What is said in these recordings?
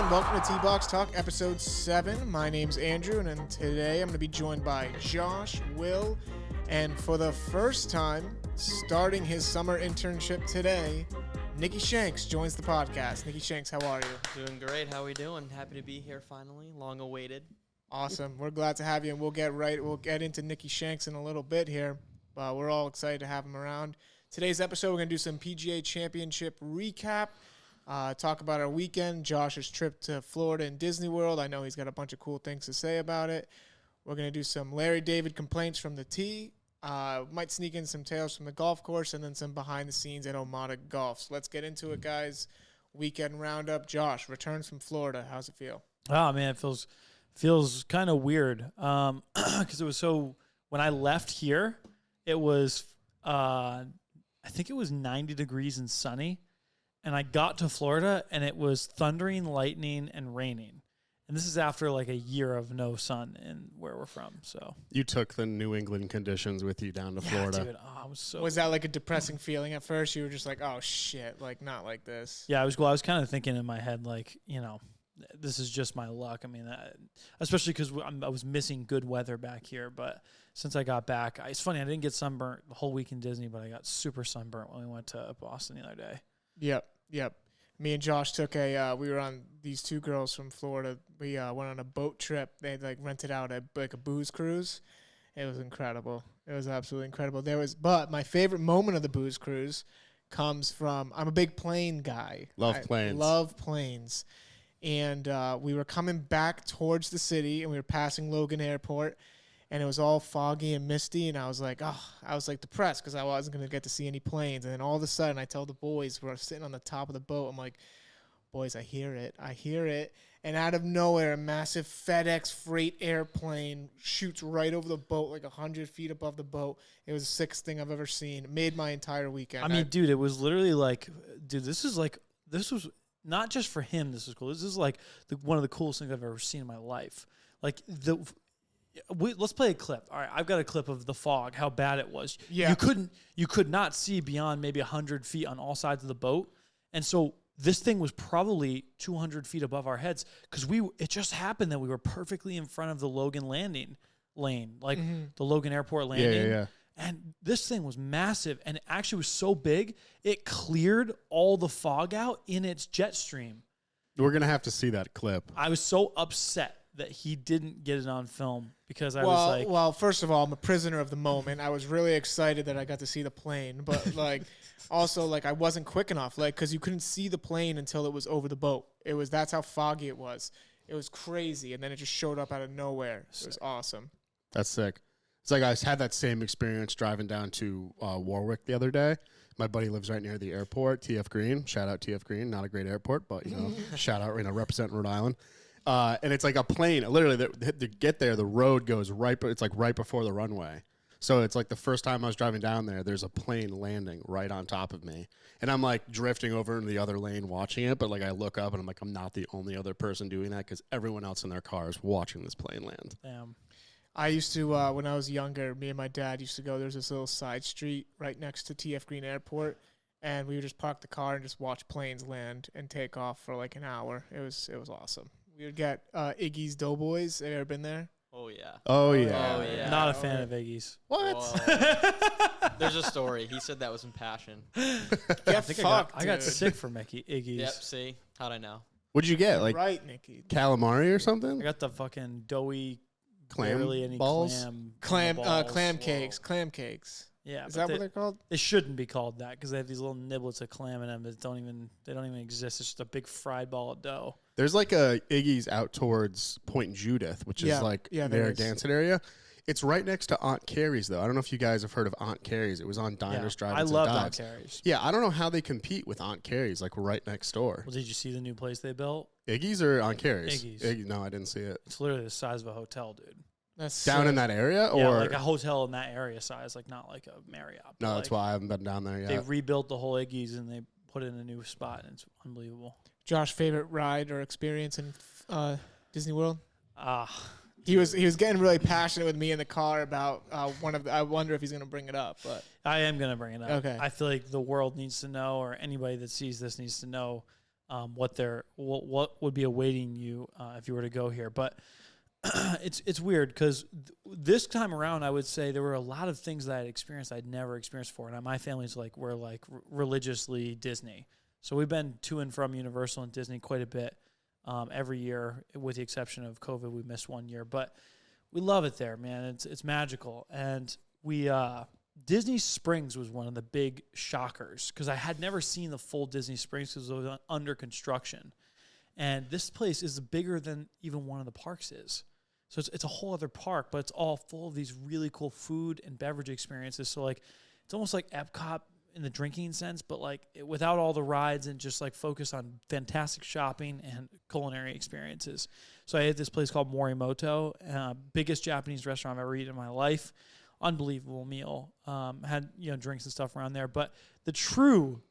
welcome to T-Box Talk, episode 7. My name's Andrew, and today I'm going to be joined by Josh, Will, and for the first time, starting his summer internship today, Nicky Shanks joins the podcast. Nicky Shanks, how are you? Doing great. How are we doing? Happy to be here finally. Long awaited. Awesome. We're glad to have you, and we'll get into Nicky Shanks in a little bit here, but we're all excited to have him around. Today's episode, we're going to do some PGA Championship recap. Talk about our weekend, Josh's trip to Florida and Disney World. I know he's got a bunch of cool things to say about it. We're going to do some Larry David complaints from the tee. Might sneak in some tales from the golf course and then some behind the scenes at OMADA GOLF. So let's get into it, guys. Weekend roundup. Josh, returns from Florida. How's it feel? Oh, man, it feels kind of weird because it was so – when I left here, it was I think it was 90 degrees and sunny. And I got to Florida, and it was thundering, lightning, and raining. And this is after like a year of no sun in where we're from. So you took the New England conditions with you down to Florida. Dude, was that like a depressing feeling at first? You were just like, oh shit, like not like this. Yeah, I was kind of thinking in my head like, you know, this is just my luck. I mean, especially because I was missing good weather back here. But since I got back, it's funny, I didn't get sunburnt the whole week in Disney, but I got super sunburnt when we went to Boston the other day. Yep. Me and Josh took we were on these two girls from Florida. We went on a boat trip. They like rented out a booze cruise. It was incredible. It was absolutely incredible. But my favorite moment of the booze cruise comes from, I'm a big plane guy. Love planes. And we were coming back towards the city, and we were passing Logan Airport, and it was all foggy and misty, and I was like depressed because I wasn't going to get to see any planes. And then all of a sudden, I tell the boys, we're sitting on the top of the boat, I'm like, boys, I hear it. And out of nowhere, a massive FedEx freight airplane shoots right over the boat, like 100 feet above the boat. It was the sickest thing I've ever seen. It made my entire weekend. I mean, dude, it was literally like, dude, this was not just for him, this was cool. This is like one of the coolest things I've ever seen in my life. Like, let's play a clip. All right, I've got a clip of the fog, how bad it was. Yeah. You could not see beyond maybe 100 feet on all sides of the boat. And so this thing was probably 200 feet above our heads because it just happened that we were perfectly in front of the Logan landing lane, like the Logan Airport landing. Yeah. And this thing was massive, and it actually was so big, it cleared all the fog out in its jet stream. We're going to have to see that clip. I was so upset that he didn't get it on film because I was like... Well, first of all, I'm a prisoner of the moment. I was really excited that I got to see the plane, but like also like I wasn't quick enough, like because you couldn't see the plane until it was over the boat. That's how foggy it was. It was crazy, and then it just showed up out of nowhere. It was awesome. That's sick. It's like I had that same experience driving down to Warwick the other day. My buddy lives right near the airport, TF Green. Shout out TF Green. Not a great airport, but, shout out, representing Rhode Island. And it's like a plane. Literally, to get there, the road goes it's like right before the runway. So it's like the first time I was driving down there, there's a plane landing right on top of me. And I'm like drifting over into the other lane watching it. But like I look up and I'm like, I'm not the only other person doing that because everyone else in their car is watching this plane land. Damn. I used to, when I was younger, me and my dad used to go, there's this little side street right next to TF Green Airport, and we would just park the car and just watch planes land and take off for like an hour. It was awesome. We would get Iggy's Doughboys. Have you ever been there? Oh, yeah. Oh, yeah. Not a fan of Iggy's. What? There's a story. He said that was in passion. I got sick from Iggy's. Yep, see? How'd I know? What'd you get? Like right, Nicky. Calamari or something? I got the fucking doughy clam balls? Clam cakes. Yeah, is that what they're called? They shouldn't be called that because they have these little niblets of clam in them that don't even exist. It's just a big fried ball of dough. There's like a Iggy's out towards Point Judith, which is like their Gansett area. It's right next to Aunt Carrie's, though. I don't know if you guys have heard of Aunt Carrie's. It was on Diners, Drive-Ins, and I love Dives. Aunt Carrie's. Yeah, I don't know how they compete with Aunt Carrie's, like right next door. Well, did you see the new place they built? Iggy's or Aunt Carrie's? Iggy's. No, I didn't see it. It's literally the size of a hotel, dude. That's down in that area, or yeah, like a hotel in that area size, like not like a Marriott. No, that's why I haven't been down there yet. They rebuilt the whole Iggy's and they put it in a new spot, and it's unbelievable. Josh, favorite ride or experience in Disney World? He was getting really passionate with me in the car about one of the, I wonder if he's going to bring it up, but I am going to bring it up. Okay. I feel like the world needs to know, or anybody that sees this needs to know, what would be awaiting you if you were to go here. But it's weird because this time around, I would say there were a lot of things that I'd never experienced before. And my family's we're religiously Disney. So we've been to and from Universal and Disney quite a bit every year, with the exception of COVID. We missed 1 year, but we love it there, man. It's magical. And Disney Springs was one of the big shockers because I had never seen the full Disney Springs because it was under construction. And this place is bigger than even one of the parks is. So it's a whole other park, but it's all full of these really cool food and beverage experiences. So it's almost like Epcot in the drinking sense, but without all the rides and just focus on fantastic shopping and culinary experiences. So I had this place called Morimoto, biggest Japanese restaurant I've ever eaten in my life. Unbelievable meal. Had drinks and stuff around there, but the true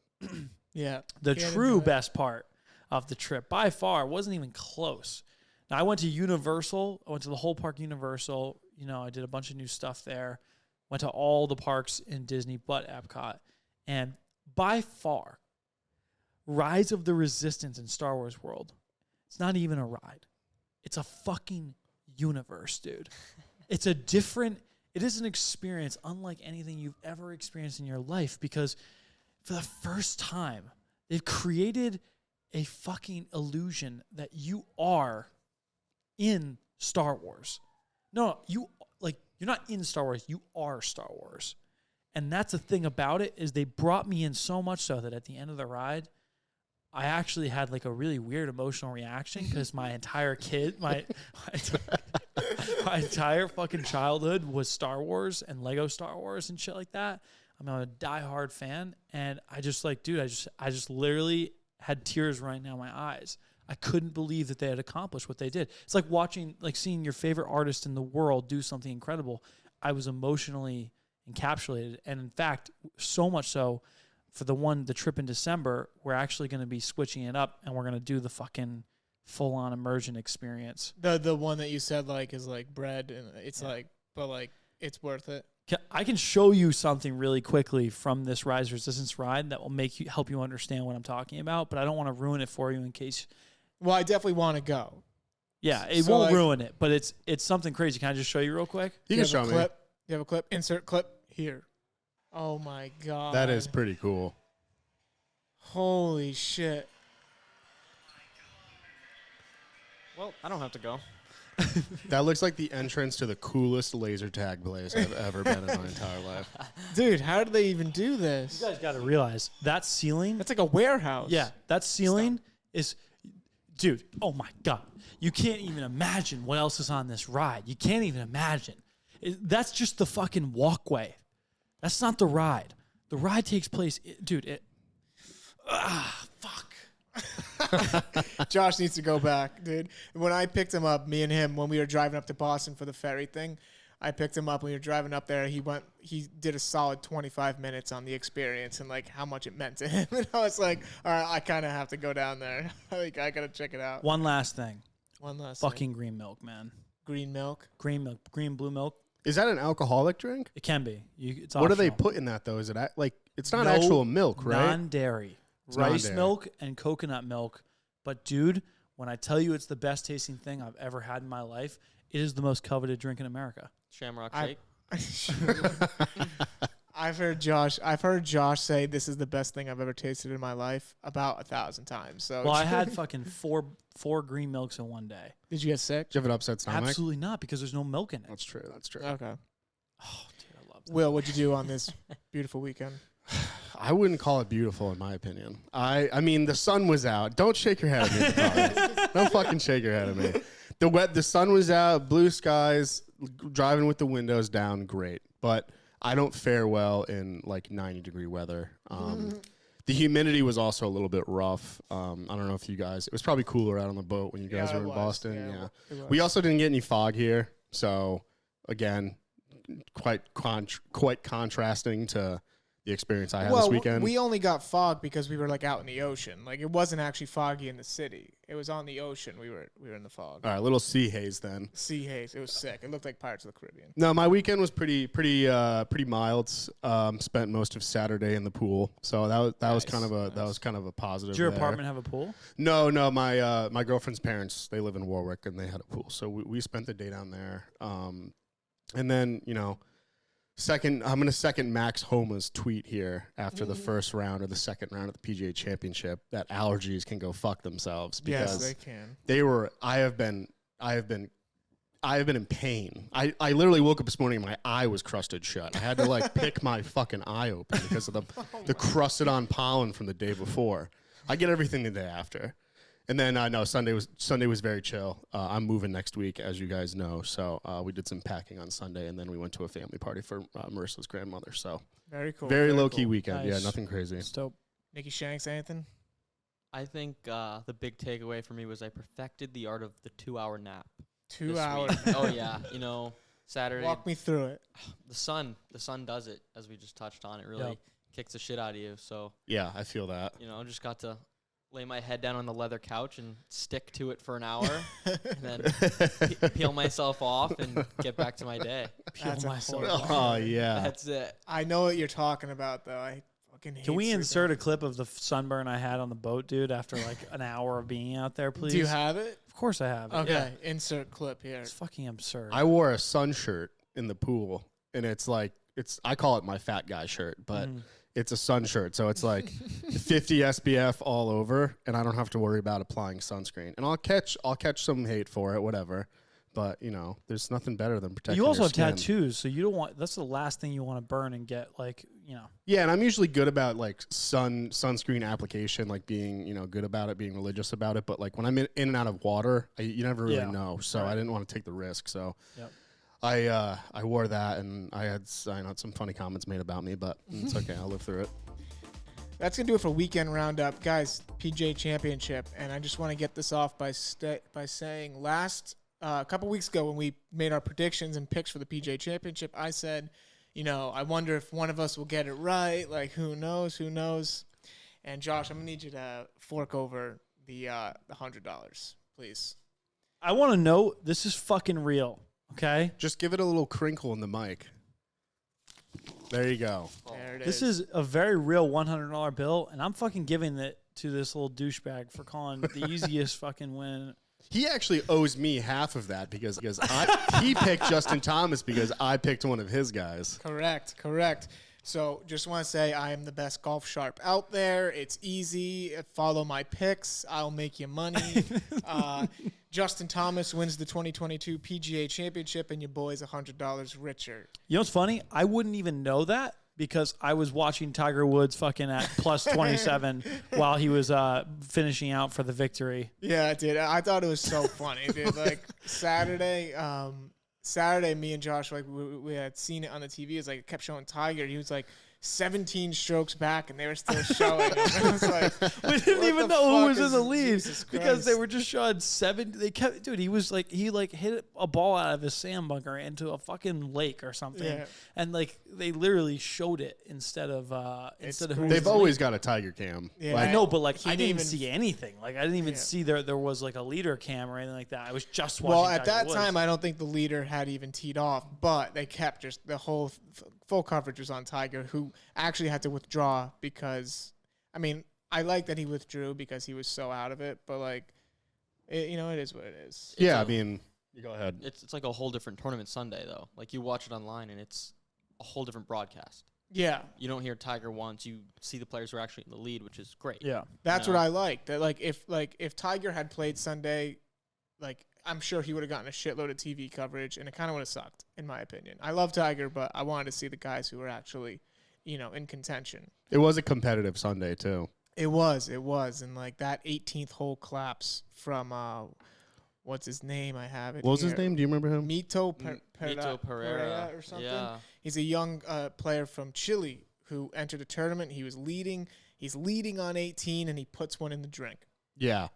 best part of the trip by far wasn't even close. Now I went to Universal. I went to the whole park Universal. I did a bunch of new stuff there. Went to all the parks in Disney but Epcot. And by far, Rise of the Resistance in Star Wars World, it's not even a ride. It's a fucking universe, dude. It is an experience unlike anything you've ever experienced in your life because for the first time, they've created a fucking illusion that you are in Star Wars. No, you're not in Star Wars, you are Star Wars. And that's the thing about it is they brought me in so much so that at the end of the ride, I actually had a really weird emotional reaction because my entire entire fucking childhood was Star Wars and Lego Star Wars and shit like that. I'm a diehard fan, and I just I just literally had tears running down my eyes. I couldn't believe that they had accomplished what they did. It's like seeing your favorite artist in the world do something incredible. I was emotionally encapsulated, and in fact, so much so for the trip in December, we're actually going to be switching it up, and we're going to do the fucking full-on immersion experience. The one that you said is bread, and it's it's worth it. I can show you something really quickly from this Rise Resistance ride that will help you understand what I'm talking about, but I don't want to ruin it for you in case. Well, I definitely want to go. Yeah, it won't ruin it, but it's something crazy. Can I just show you real quick? You can show me. You have a clip? Insert clip here. Oh my God. That is pretty cool. Holy shit. Well, I don't have to go. That looks like the entrance to the coolest laser tag place I've ever been in my entire life. Dude, how did they even do this? You guys got to realize that ceiling. That's like a warehouse. Yeah, that ceiling is, dude, oh my God. You can't even imagine what else is on this ride. You can't even imagine. That's just the fucking walkway. That's not the ride. The ride takes place, fuck. Josh needs to go back, dude. When I picked him up, me and him, when we were driving up to Boston for the ferry thing, I picked him up when we were driving up there. He did a solid 25 minutes on the experience and how much it meant to him. And I was like, all right, I kind of have to go down there. I got to check it out. One last thing. Fucking green milk, man. Green milk? Green milk. Green blue milk. Is that an alcoholic drink? It can be. It's what do they optional. put in that, though? Is it it's not actual milk, right? Non-dairy. Rice milk and coconut milk. But, dude, when I tell you it's the best tasting thing I've ever had in my life, it is the most coveted drink in America. Shamrock shake. I've heard Josh say this is the best thing I've ever tasted in my life about 1,000 times. So well, I had fucking four green milks in one day. Did you get sick? Did you have an upset stomach? Absolutely not, because there's no milk in it. That's true. Okay. Oh, dude, I love that. Will, what'd you do on this beautiful weekend? I wouldn't call it beautiful, in my opinion. I mean, the sun was out. Don't shake your head at me. Don't fucking shake your head at me. The sun was out, blue skies, driving with the windows down, great. But I don't fare well in 90-degree weather. The humidity was also a little bit rough. I don't know if you guys. It was probably cooler out on the boat when you guys were in Boston. Yeah. We also didn't get any fog here, so again, quite contrasting to the experience I had this weekend. We only got fog because we were like out in the ocean. Like it wasn't actually foggy in the city. It was on the ocean. We were in the fog. All right, little sea haze then. Sea haze. It was sick. It looked like Pirates of the Caribbean. No, my weekend was pretty mild. Spent most of Saturday in the pool, so that was kind of a positive. Does your there. apartment have a pool? No. My girlfriend's parents, they live in Warwick, and they had a pool, so we spent the day down there. And then I'm gonna second Max Homa's tweet here after the first round or the second round of the PGA Championship that allergies can go fuck themselves because yes, they can. I have been in pain. I literally woke up this morning and my eye was crusted shut. I had to like pick my fucking eye open because of the crusted on pollen from the day before. I get everything the day after. And then no, Sunday was very chill. I'm moving next week, as you guys know. So we did some packing on Sunday, and then we went to a family party for Marissa's grandmother. So very cool. Very low key cool. weekend. Nice. Yeah, nothing crazy. It's dope. Nicky Shanks, Anthony? I think the big takeaway for me was I perfected the art of the 2-hour nap. 2 this hours. week. Oh yeah, Saturday. Walk me through it. The sun does it, as we just touched on. It really kicks the shit out of you. So Yeah, I feel that. I just got to lay my head down on the leather couch and stick to it for an hour, and then peel myself off and get back to my day. That's myself horrible. Oh yeah. That's it. I know what you're talking about, though. I fucking hate Can we certain- insert a clip of the sunburn I had on the boat, dude, after like an hour of being out there, please? Do you have it? Of course I have. Okay, insert clip here. It's fucking absurd. I wore a sun shirt in the pool, and I call it my fat guy shirt, but it's a sun shirt, so it's like 50 SPF all over, and I don't have to worry about applying sunscreen. And I'll catch some hate for it, whatever. But there's nothing better than protecting. You also your have skin. tattoos, so you don't want. That's the last thing you want to burn and get Yeah, and I'm usually good about like sunscreen application, like being good about it, being religious about it. But like when I'm in and out of water, you never really know. So I didn't want to take the risk. So. Yep. I wore that, and I had some funny comments made about me, but it's okay. I'll live through it. That's going to do it for Weekend Roundup. Guys, PGA Championship, and I just want to get this off by saying a couple weeks ago when we made our predictions and picks for the PGA Championship, I said, I wonder if one of us will get it right. Like, who knows? And Josh, I'm going to need you to fork over the $100, please. I want to know this is fucking real. Okay. Just give it a little crinkle in the mic. There you go. There it This is a very real $100 bill, and I'm fucking giving it to this little douchebag for calling the easiest fucking win. He actually owes me half of that because he picked Justin Thomas because I picked one of his guys. Correct. So just want to say I am the best golf sharp out there. It's easy. Follow my picks. I'll make you money. Justin Thomas wins the 2022 PGA Championship, and your boy's $100 richer. You know what's funny? I wouldn't even know that because I was watching Tiger Woods fucking at plus 27 while he was finishing out for the victory. Yeah, dude. I thought it was so funny, dude. Like Saturday, me and Josh, like we had seen it on the TV. It's like it kept showing Tiger. He was like 17 strokes back, and they were still showing him. And I was like, We didn't what even the know who fuck was in is the lead Jesus because they Christ? were just showing 7. They kept, dude. He was like he hit a ball out of his sand bunker into a fucking lake or something, Yeah. and like they literally showed it instead of who was They've in the always lead. got a Tiger cam. Yeah. I know, but like He I didn't didn't see even- anything. Like I didn't even Yeah. see there was like a leader cam or anything like that. I was just watching. Well, at Tiger that Woods. time, I don't think the leader had even teed off, but they kept just the whole full coverage was on Tiger, who actually had to withdraw because, I mean, I like that he withdrew because he was so out of it, but like, it is what it is. Yeah, I mean, you go ahead. It's like a whole different tournament Sunday though. Like you watch it online and it's a whole different broadcast. Yeah, You don't hear Tiger once. You see the players who are actually in the lead, which is great. Yeah. that's No. what I like. That if Tiger had played Sunday, like I'm sure he would have gotten a shitload of TV coverage, and it kind of would have sucked, in my opinion. I love Tiger, but I wanted to see the guys who were actually, in contention. It was a competitive Sunday too. It was, and like that 18th hole collapse from what's his name? I have it. What was here. his name? Do you remember him? Mito Mito Pereira or something. Yeah. He's a young player from Chile who entered a tournament. He was leading. He's leading on 18, and he puts one in the drink. Yeah.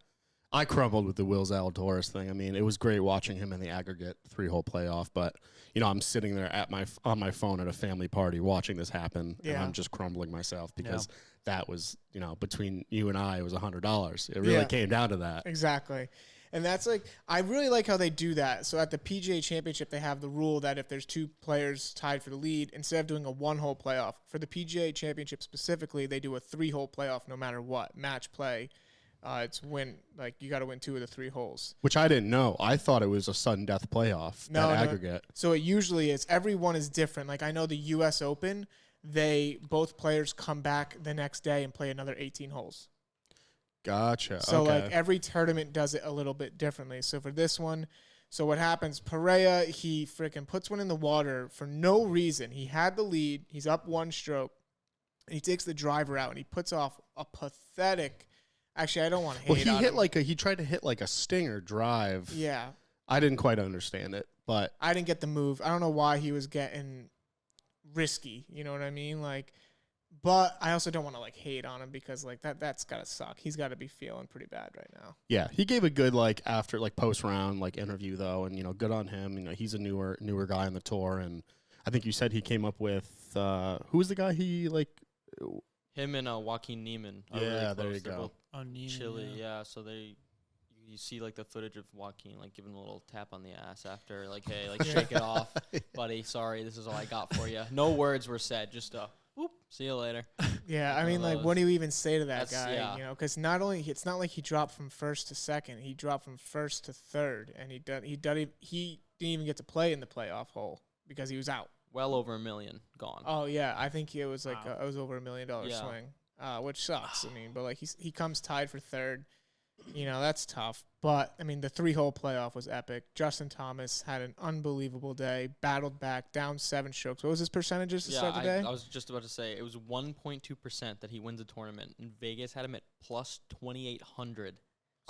I crumbled with the Will Zalatoris thing. I mean, it was great watching him in the aggregate 3-hole playoff, but I'm sitting there on my phone at a family party watching this happen, and I'm just crumbling myself because that was, between you and I, it was $100. It really came down to that. Exactly. And that's like, I really like how they do that. So at the PGA Championship, they have the rule that if there's 2 players tied for the lead, instead of doing a 1-hole playoff, for the PGA Championship specifically, they do a 3-hole playoff no matter what, match play. It's win, like you got to win 2 of the 3 holes. Which I didn't know. I thought it was a sudden death playoff, aggregate. So it usually is. Every one is different. Like I know the U.S. Open, both players come back the next day and play another 18 holes. Gotcha. So like every tournament does it a little bit differently. So for this one, so what happens, Pereira, he freaking puts one in the water for no reason. He had the lead. He's up 1 stroke. And he takes the driver out and he puts off a pathetic, actually I don't want to hate on him. He tried to hit like a stinger drive. Yeah. I didn't quite understand it, but I didn't get the move. I don't know why he was getting risky. You know what I mean? Like, but I also don't want to like hate on him because like that's gotta suck. He's got to be feeling pretty bad right now. Yeah, he gave a good after post round interview though, and good on him. He's a newer guy on the tour, and I think you said he came up with who was the guy he Him and Joaquin Neiman. Yeah, really there you They're go. both Neiman, chilly, yeah. So you see like the footage of Joaquin giving a little tap on the ass after hey, shake it off, buddy. Sorry, this is all I got for you. No words were said, just whoop, see you later. Yeah, I mean, what do you even say to that guy? Yeah. Because it's not like he dropped from 1st to 2nd. He dropped from 1st to 3rd, and he didn't even get to play in the playoff hole because he was out. Well over $1 million gone. Oh yeah, I think it was it was over $1 million Yeah. swing, which sucks. I mean, but he comes tied for 3rd. That's tough. But I mean, the 3-hole playoff was epic. Justin Thomas had an unbelievable day. Battled back, down 7 strokes. What was his percentages to start the day? I was just about to say it was 1.2% that he wins the tournament, and Vegas had him at plus 2,800.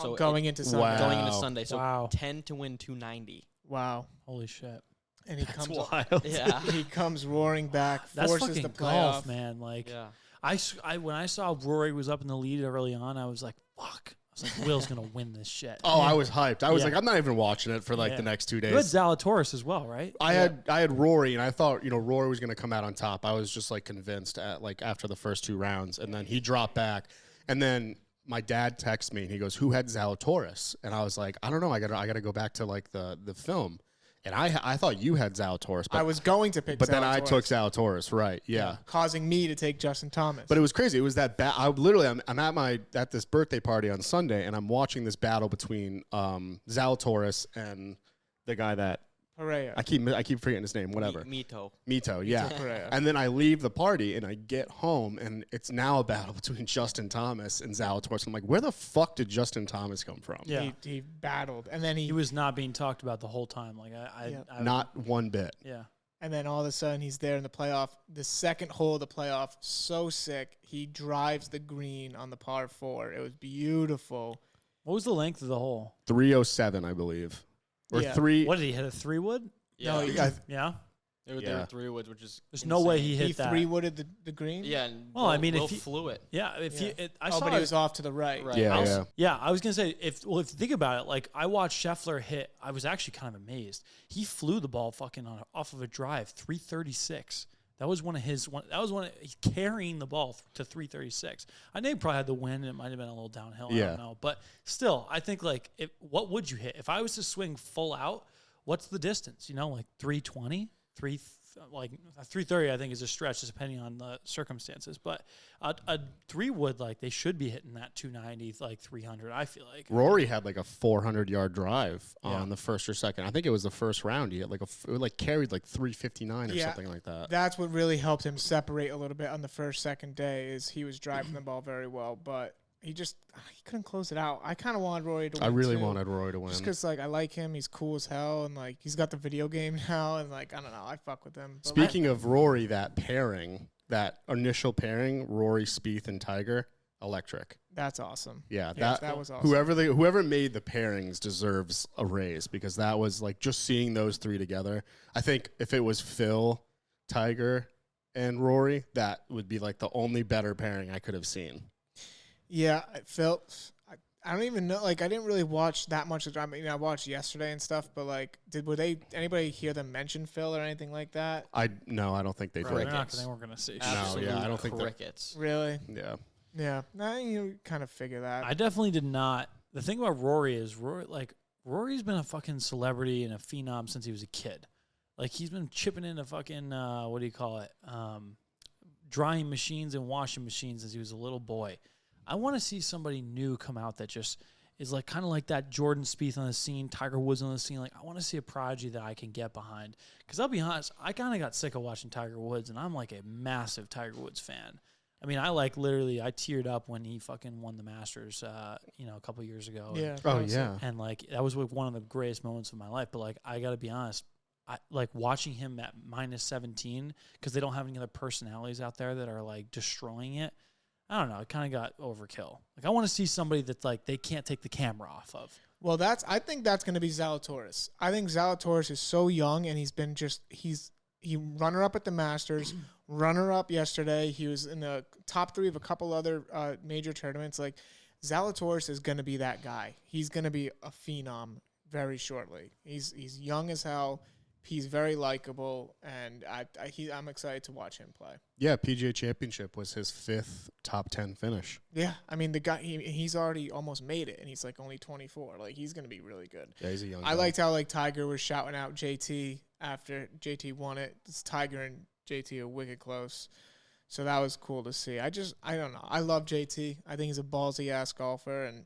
So going into Sunday. Wow. Going into Sunday, so Wow. 10 to win 290. Wow. Holy shit. And he That's comes wild. Yeah. he comes roaring back, That's forces fucking the playoff. golf, man. Like, Yeah. when I saw Rory was up in the lead early on, I was like, fuck. I was like, Will's going to win this shit. Oh, I was hyped. I was Yeah. like, I'm not even watching it for Yeah. the next 2 You had days. Zalatoris as well, right? I had Rory, and I thought Rory was going to come out on top. I was just convinced at after the first 2 rounds, and then he dropped back, and then my dad texted me and he goes, "Who had Zalatoris?" And I was like, "I don't know. I got to go back to the film." And I thought you had Zalatoris, but I was going to pick but then I Zalatoris, took Zalatoris, right? Yeah. causing me to take Justin Thomas. But it was crazy. It was that I'm at this birthday party on Sunday, and I'm watching this battle between Zalatoris and the guy that Pereira. I keep forgetting his name. Whatever. Mito. Mito, yeah. Pereira. And then I leave the party and I get home, and it's now a battle between Justin Thomas and Zalatoris. I'm like, where the fuck did Justin Thomas come from? Yeah. He battled, and then He was not being talked about the whole time. Like, I Not one bit. Yeah. and then all of a sudden he's there in the playoff. The 2nd hole of the playoff, so sick. He drives the green on the par 4. It was beautiful. What was the length of the hole? 307, I believe. Or Yeah. 3. What did he hit? A 3-wood? Yeah. No, Yeah. They were Yeah. 3 woods, which is There's no way he insane. hit that. 3-wooded the green. Yeah. And Well, I mean, Will if he- flew it. Yeah. If Yeah. you, I Oh, saw but he it- was off to the right. Right. Yeah, I was- yeah. Yeah, I was gonna say if you think about it, like I watched Scheffler hit, I was actually kind of amazed. He flew the ball fucking off of a drive, 336. That was he's carrying the ball to 336. I think he probably had the win. It might have been a little downhill. I Yeah. don't know, but still, I think what would you hit if I was to swing full out? What's the distance? 320, 330. I think is a stretch, just depending on the circumstances. But a 3-wood, they should be hitting that 290, 300. I feel like Rory had a 400-yard drive Yeah. on the first or second. I think it was the first round. He had it carried 359 or something like that. That's what really helped him separate a little bit on the second day. Is he was driving the ball very well, but he couldn't close it out. I kind of wanted Rory to win. I really too. wanted Rory to win. Just because, I like him. He's cool as hell. And, he's got the video game now. And, I don't know. I fuck with him. But Speaking of Rory, that initial pairing, Rory, Spieth, and Tiger, electric. that's awesome. Yeah, that was awesome. Whoever made the pairings deserves a raise because that was just seeing those 3 together. I think if it was Phil, Tiger, and Rory, that would be the only better pairing I could have seen. Yeah, Phil. I don't even know. Like, I didn't really watch that much of. I mean, I watched yesterday and stuff, but like, anybody hear them mention Phil or anything like that? No, I don't think they Bro, did. they weren't gonna say shit. Absolute I don't think crickets. Really? Yeah. Yeah. Nah, you kind of figure that. I definitely did not. The thing about Rory is Rory's been a fucking celebrity and a phenom since he was a kid. Like, he's been chipping into fucking what do you call it? Drying machines and washing machines since he was a little boy. I want to see somebody new come out that just is like kind of like that Jordan Spieth on the scene, Tiger Woods on the scene. Like, I want to see a prodigy that I can get behind. Because I'll be honest, I kind of got sick of watching Tiger Woods, and I'm like a massive Tiger Woods fan. I mean, I teared up when he fucking won the Masters, a couple years ago. Yeah. And like, that was one of the greatest moments of my life. But like, I got to be honest, I like watching him at minus 17 because they don't have any other personalities out there that are like destroying it. I don't know. It kind of got overkill. Like, I want to see somebody that's like they can't take the camera off of. Well, I think that's going to be Zalatoris. I think Zalatoris is so young, and he runner-up at the Masters, runner-up yesterday. He was in the top 3 of a couple other major tournaments. Like, Zalatoris is going to be that guy. He's going to be a phenom very shortly. He's young as hell. He's very likable, and I'm excited to watch him play. Yeah, PGA Championship was his 5th top 10 finish. Yeah, I mean, the guy, he's already almost made it, and he's like only 24. Like, he's going to be really good. Yeah, he's a young guy. I liked how like Tiger was shouting out JT after JT won it. It's Tiger and JT are wicked close. So that was cool to see. I don't know. I love JT. I think he's a ballsy-ass golfer, and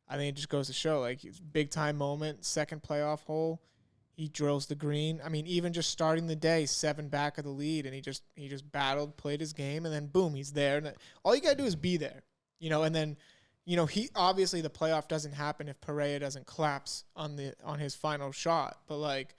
I think it just goes to show, like, it's big-time moment, second playoff hole. He drills the green. I mean, even just starting the day, 7 back of the lead, and he just battled, played his game, and then boom, he's there. And all you gotta do is be there, and then, he obviously the playoff doesn't happen if Pereira doesn't collapse on his final shot. But like,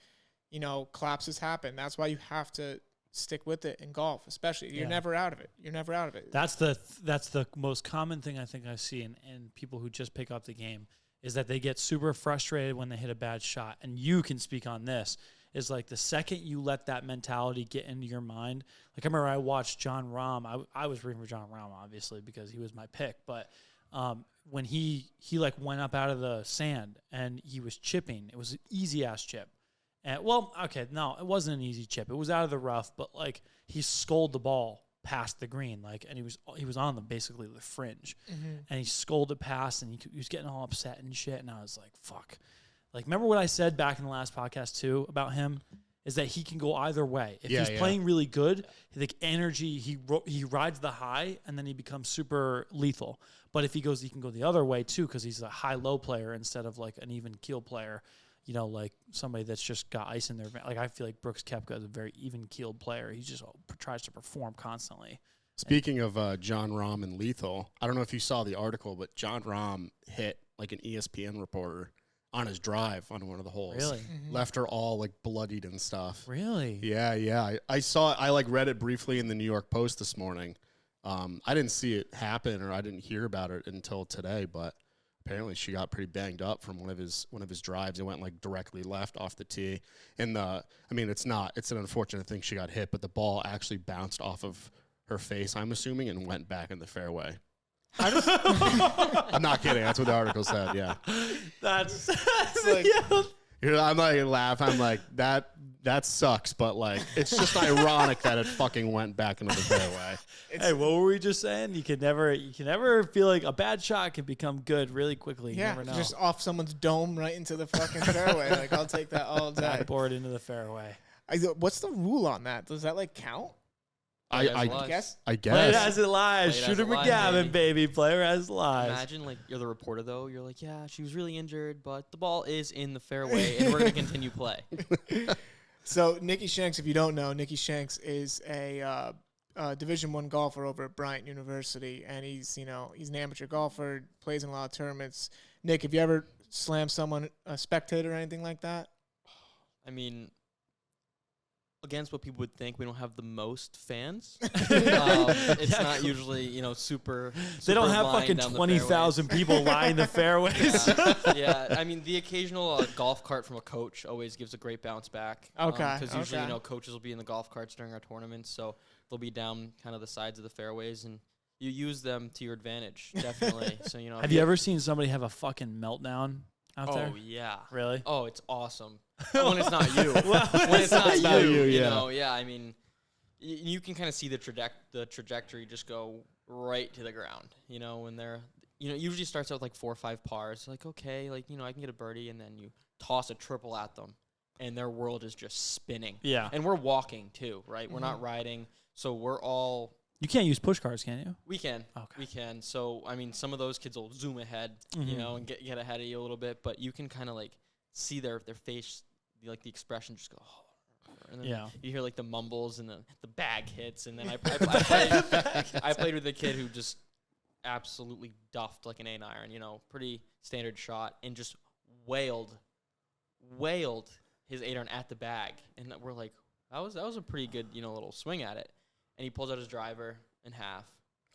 collapses happen. That's why you have to stick with it in golf, especially. You're never out of it. That's the most common thing I think I see in people who just pick up the game. Is that they get super frustrated when they hit a bad shot. And you can speak on this, is like the second you let that mentality get into your mind. Like, I remember I watched Jon Rahm. I was rooting for Jon Rahm, obviously, because he was my pick. But when he like went up out of the sand and he was chipping, it was an easy-ass chip. And, it wasn't an easy chip. It was out of the rough, but like he sculled the ball past the green, like, and he was on basically the fringe, and he scolded past, and he was getting all upset and shit, and I was like, fuck. Like, remember what I said back in the last podcast too about him, is that he can go either way. If he's playing really good, like energy, he rides the high, and then he becomes super lethal. But if he can go the other way too, because he's a high-low player instead of like an even keel player. Like somebody that's just got ice in their... Like, I feel like Brooks Koepka is a very even-keeled player. He just tries to perform constantly. Speaking of Jon Rahm and lethal, I don't know if you saw the article, but Jon Rahm hit like an ESPN reporter on his drive on one of the holes. Really? Mm-hmm. Left her all like bloodied and stuff. Really? Yeah. I saw... I like read it briefly in the New York Post this morning. I didn't see it happen, or I didn't hear about it until today, but... Apparently, she got pretty banged up from one of his drives. It went like directly left off the tee, and it's an unfortunate thing she got hit, but the ball actually bounced off of her face, I'm assuming, and went back in the fairway. I'm not kidding. That's what the article said. Yeah, that's like, I'm not gonna laugh. I'm like that sucks, but like it's just ironic that it fucking went back into the fairway. Hey, what were we just saying? You can never feel like a bad shot can become good really quickly. You never know. Just off someone's dome right into the fucking fairway. Like, I'll take that all day. Backboard into the fairway. What's the rule on that? Does that like count? I guess. Player as it lies. Shooter McGavin, baby. Player as it lies. Imagine, like, you're the reporter, though. You're like, yeah, she was really injured, but the ball is in the fairway, and we're going to continue play. So, Nicky Shanks, if you don't know, Nicky Shanks is a Division I golfer over at Bryant University, and he's an amateur golfer, plays in a lot of tournaments. Nick, have you ever slammed someone, a spectator or anything like that? I mean... Against what people would think, we don't have the most fans. It's not usually, super. They don't have fucking 20,000 people lining the fairways. Yeah, I mean, the occasional golf cart from a coach always gives a great bounce back. Okay. Because usually, coaches will be in the golf carts during our tournaments, so they'll be down kind of the sides of the fairways, and you use them to your advantage, definitely. So you know. Have you ever seen somebody have a fucking meltdown out there? Oh yeah. Really? Oh, it's awesome. When it's not you. When it's not you, you know. Yeah, I mean, you can kind of see the trajectory just go right to the ground. You know, when they're, you know, it usually starts out with like 4 or 5 pars. Like, okay, like, you know, I can get a birdie, and then you toss a triple at them, and their world is just spinning. Yeah. And we're walking too, right? We're not riding, so we're all. You can't use push cars, can you? We can. Okay. We can. So, I mean, some of those kids will zoom ahead, you know, and get ahead of you a little bit, but you can kind of like see their face, like the expression just go, oh, and then you hear like the mumbles and the bag hits, and then I played with a kid who just absolutely duffed like an 8-iron, you know, pretty standard shot, and just wailed his 8-iron at the bag, and we're like, that was a pretty good, you know, little swing at it. And he pulls out his driver in half.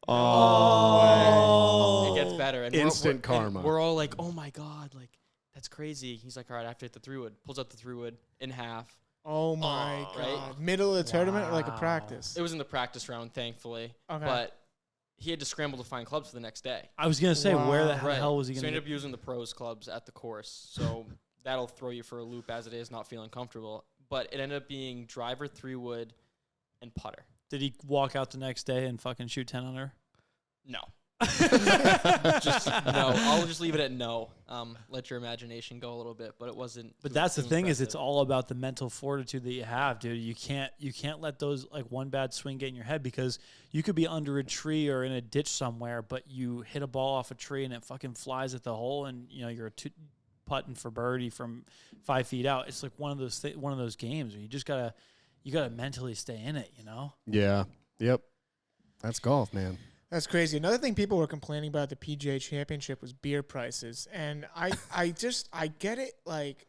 Oh. It gets better. And Instant karma. We're all like, oh, my God. Like, that's crazy. He's like, all right, I have to hit the 3-wood. Pulls out the 3-wood in half. Oh, my God. Right? Middle of the tournament or like a practice? It was in the practice round, thankfully. Okay. But he had to scramble to find clubs for the next day. I was going to say, where the hell was he going to So he ended up using the pros clubs at the course. So that'll throw you for a loop as it is, not feeling comfortable. But it ended up being driver, 3-wood, and putter. Did he walk out the next day and fucking shoot 10 under? No. Just no. I'll just leave it at no. Let your imagination go a little bit, but it wasn't. But that's the thing is, it's all about the mental fortitude that you have, dude. You can't let those like one bad swing get in your head, because you could be under a tree or in a ditch somewhere, but you hit a ball off a tree and it fucking flies at the hole, and you know you're putting for birdie from 5 feet out. It's like one of those games where you just gotta mentally stay in it, you know? Yeah. Yep. That's golf, man. That's crazy. Another thing people were complaining about at the PGA Championship was beer prices. And I get it. Like,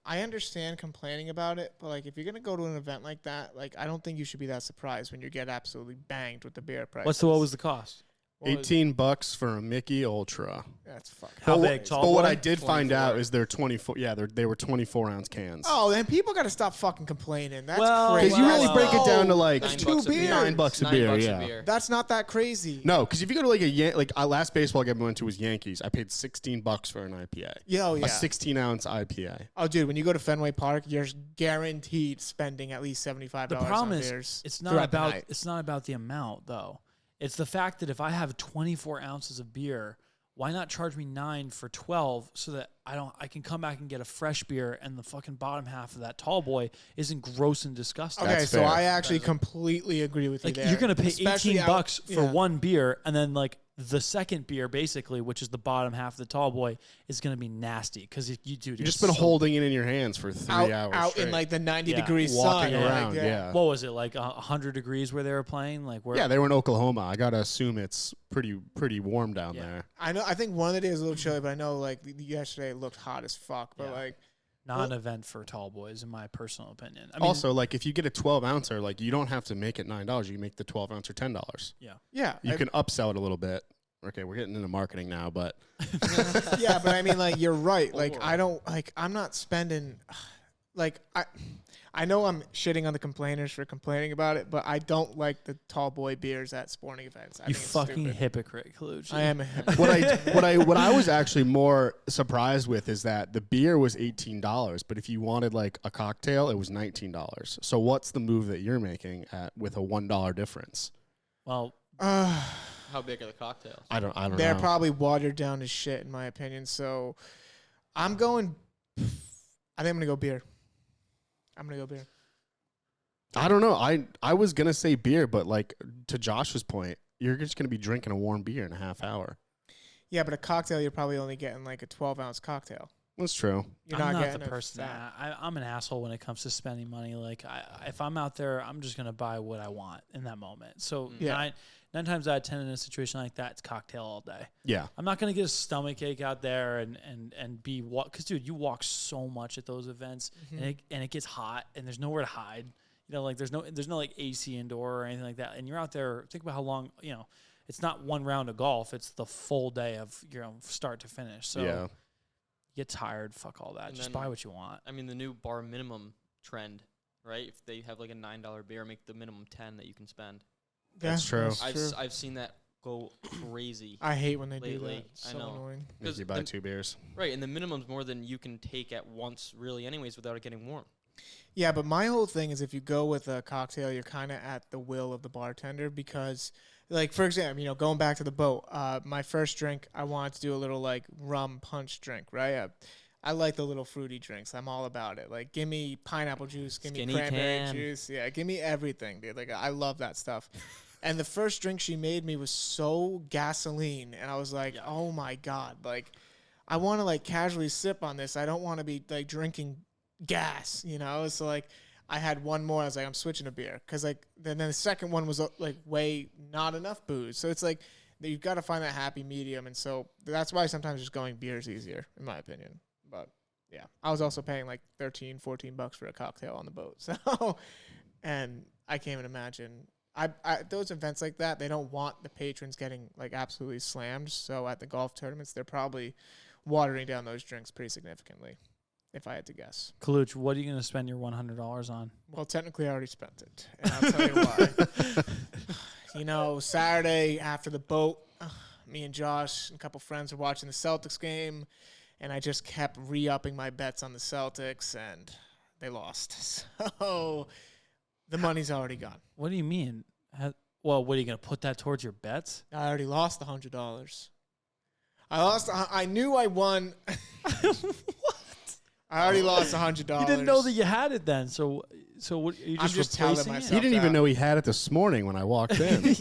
I understand complaining about it, but like if you're going to go to an event like that, like I don't think you should be that surprised when you get absolutely banged with the beer prices. What was the cost? $18 for a Mickey Ultra. That's fucking. How big? Tall? But what I did find out is they're 24. Yeah, they were 24-ounce cans. Oh, then people got to stop fucking complaining. That's crazy. Because you really break it down to like $2 beers. $9 a beer. Yeah, that's not that crazy. No, because if you go to like last baseball game I went to was Yankees. I paid $16 for an IPA. Yeah, a 16-ounce IPA. Oh, dude, when you go to Fenway Park, you're guaranteed spending at least $75. The problem on is beers it's not about the amount though. It's the fact that if I have 24 ounces of beer, why not charge me 9 for 12 so that I can come back and get a fresh beer, and the fucking bottom half of that tall boy isn't gross and disgusting. Okay, so I actually completely agree with you there. You're going to pay $18 for one beer, and then like the second beer, basically, which is the bottom half of the tall boy, is going to be nasty because you've just been holding it in your hands for 3 hours out straight. in like the 90-degree sun, walking around. What was it, like 100 degrees where they were playing? Like where? Yeah, they were in Oklahoma. I gotta assume it's pretty warm down there. I know. I think one of the days was a little chilly, but I know like yesterday it looked hot as fuck. But like non-event for tall boys, in my personal opinion. I mean, also, like if you get a 12-ouncer, like you don't have to make it $9. You can make the 12-ouncer $10. Yeah, you can upsell it a little bit. Okay, we're getting into marketing now, but yeah, but I mean, like you're right. Like I'm not spending. Like I know I'm shitting on the complainers for complaining about it, but I don't like the tall boy beers at sporting events. You fucking hypocrite, Kaluchi. I am a hypocrite. What I was actually more surprised with is that the beer was $18, but if you wanted like a cocktail, it was $19. So what's the move that you're making with a $1 difference? Well, how big are the cocktails? I don't know. They're probably watered down as shit, in my opinion. So I'm going. I think I'm gonna go beer. I don't know. I was gonna say beer, but like to Josh's point, you're just gonna be drinking a warm beer in a half hour. Yeah, but a cocktail, you're probably only getting like a 12-ounce cocktail. That's true. You're I'm not getting the person. I'm an asshole when it comes to spending money. Like if I'm out there, I'm just gonna buy what I want in that moment. So 9 times out of 10 in a situation like that, it's cocktail all day. Yeah. I'm not going to get a stomach ache out there and be because dude, you walk so much at those events and it gets hot and there's nowhere to hide. You know, like there's no like AC indoor or anything like that. And you're out there, think about how long, you know, it's not one round of golf, it's the full day of, you know, start to finish. So you get tired, fuck all that. Just buy what you want. I mean, the new bar minimum trend, right? If they have like a $9 beer, make the minimum 10 that you can spend. That's true. I've seen that go crazy. I hate when they do Lately, that. It's I so know. annoying. Make you buy 2 beers. Right, and the minimum's more than you can take at once, really, anyways, without it getting warm. Yeah, but my whole thing is if you go with a cocktail, you're kind of at the will of the bartender because, like, for example, going back to the boat, my first drink, I wanted to do a little, like, rum punch drink, right? I like the little fruity drinks. I'm all about it. Like, give me pineapple juice, give Skinny me cranberry can. juice. Yeah, give me everything, dude. Like, I love that stuff. And the first drink she made me was so gasoline, and I was like, oh, my God. Like, I want to, like, casually sip on this. I don't want to be, like, drinking gas, So, like, I had one more. I was like, I'm switching to beer. Because, like, then the second one was, like, way not enough booze. So it's like you've got to find that happy medium. And so that's why sometimes just going beer is easier, in my opinion. But, yeah. I was also paying, like, $13-$14 for a cocktail on the boat. So, and I can't even imagine. I those events like that, they don't want the patrons getting, like, absolutely slammed. So at the golf tournaments, they're probably watering down those drinks pretty significantly, if I had to guess. Kaluch, what are you going to spend your $100 on? Well, technically, I already spent it, and I'll tell you why. Saturday after the boat, me and Josh and a couple friends were watching the Celtics game, and I just kept re-upping my bets on the Celtics, and they lost. So the money's already gone. What do you mean? Well, what are you going to put that towards your bets? I already lost the $100. I knew I won. I already lost $100. You didn't know that you had it then, so what? Are you I'm just just telling replacing myself. He didn't even that. know he had it this morning when I walked in.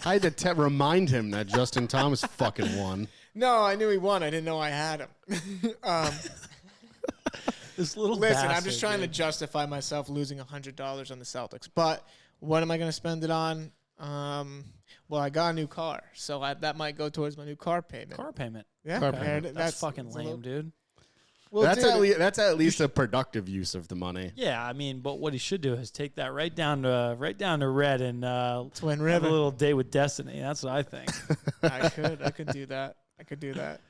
I had to remind him that Justin Thomas fucking won. No, I knew he won. I didn't know I had him. This little Listen, I'm bastard, just trying to dude. justify myself losing $100 on the Celtics. But what am I going to spend it on? Well, I got a new car, so that might go towards my new car payment. car payment. Yeah, Car and payment. That's fucking it's a lame, little- dude. Well, That's at least a productive use of the money. Yeah, I mean, but what he should do is take that right down to Red and Twin have a River. little date with Destiny. That's what I think. I could do that.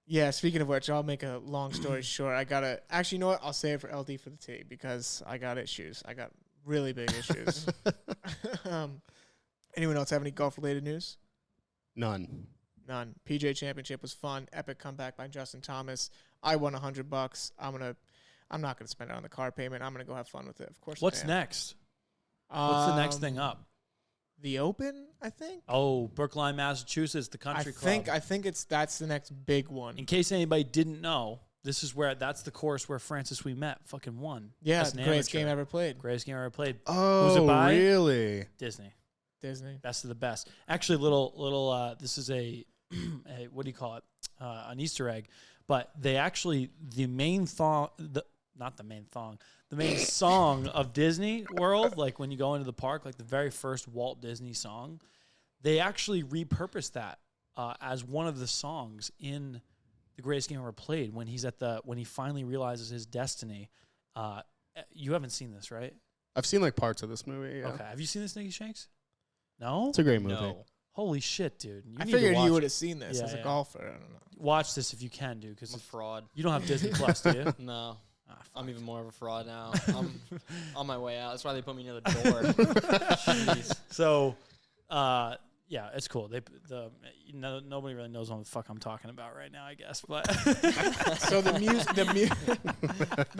Yeah, speaking of which, I'll make a long story short. Actually, you know what? I'll save it for LD for the T because I got issues. I got really big issues. Anyone else have any golf-related news? None. None. PGA Championship was fun. Epic comeback by Justin Thomas. I won $100. I'm not gonna spend it on the car payment. I'm gonna go have fun with it. Of course. What's next? What's the next thing up? The Open, I think. Oh, Brookline, Massachusetts, the country club. I think that's the next big one. In case anybody didn't know, that's the course where Francis We Met fucking won. Yeah, As the an greatest amateur. game ever played. Greatest game ever played. Oh, Who's it by? really? Disney. Disney. Best of the best. Actually, little. This is a what do you call it? An Easter egg. But they actually the main song of Disney World, like when you go into the park, like the very first Walt Disney song, they actually repurposed that as one of the songs in the greatest game ever played when he finally realizes his destiny. You haven't seen this, right? I've seen like parts of this movie. Yeah. Okay. Have you seen this, Nicky Shanks? No? It's a great movie. No. Holy shit, dude. I need to figured watch you it. would have seen this Yeah, as a yeah. golfer. I don't know. Watch this if you can, dude, because I'm a fraud. you don't have Disney Plus, do you? No. Ah, fuck. I'm even more of a fraud now. I'm on my way out. That's why they put me near the door. Jeez. So, yeah, it's cool. Nobody really knows what the fuck I'm talking about right now, I guess. But So the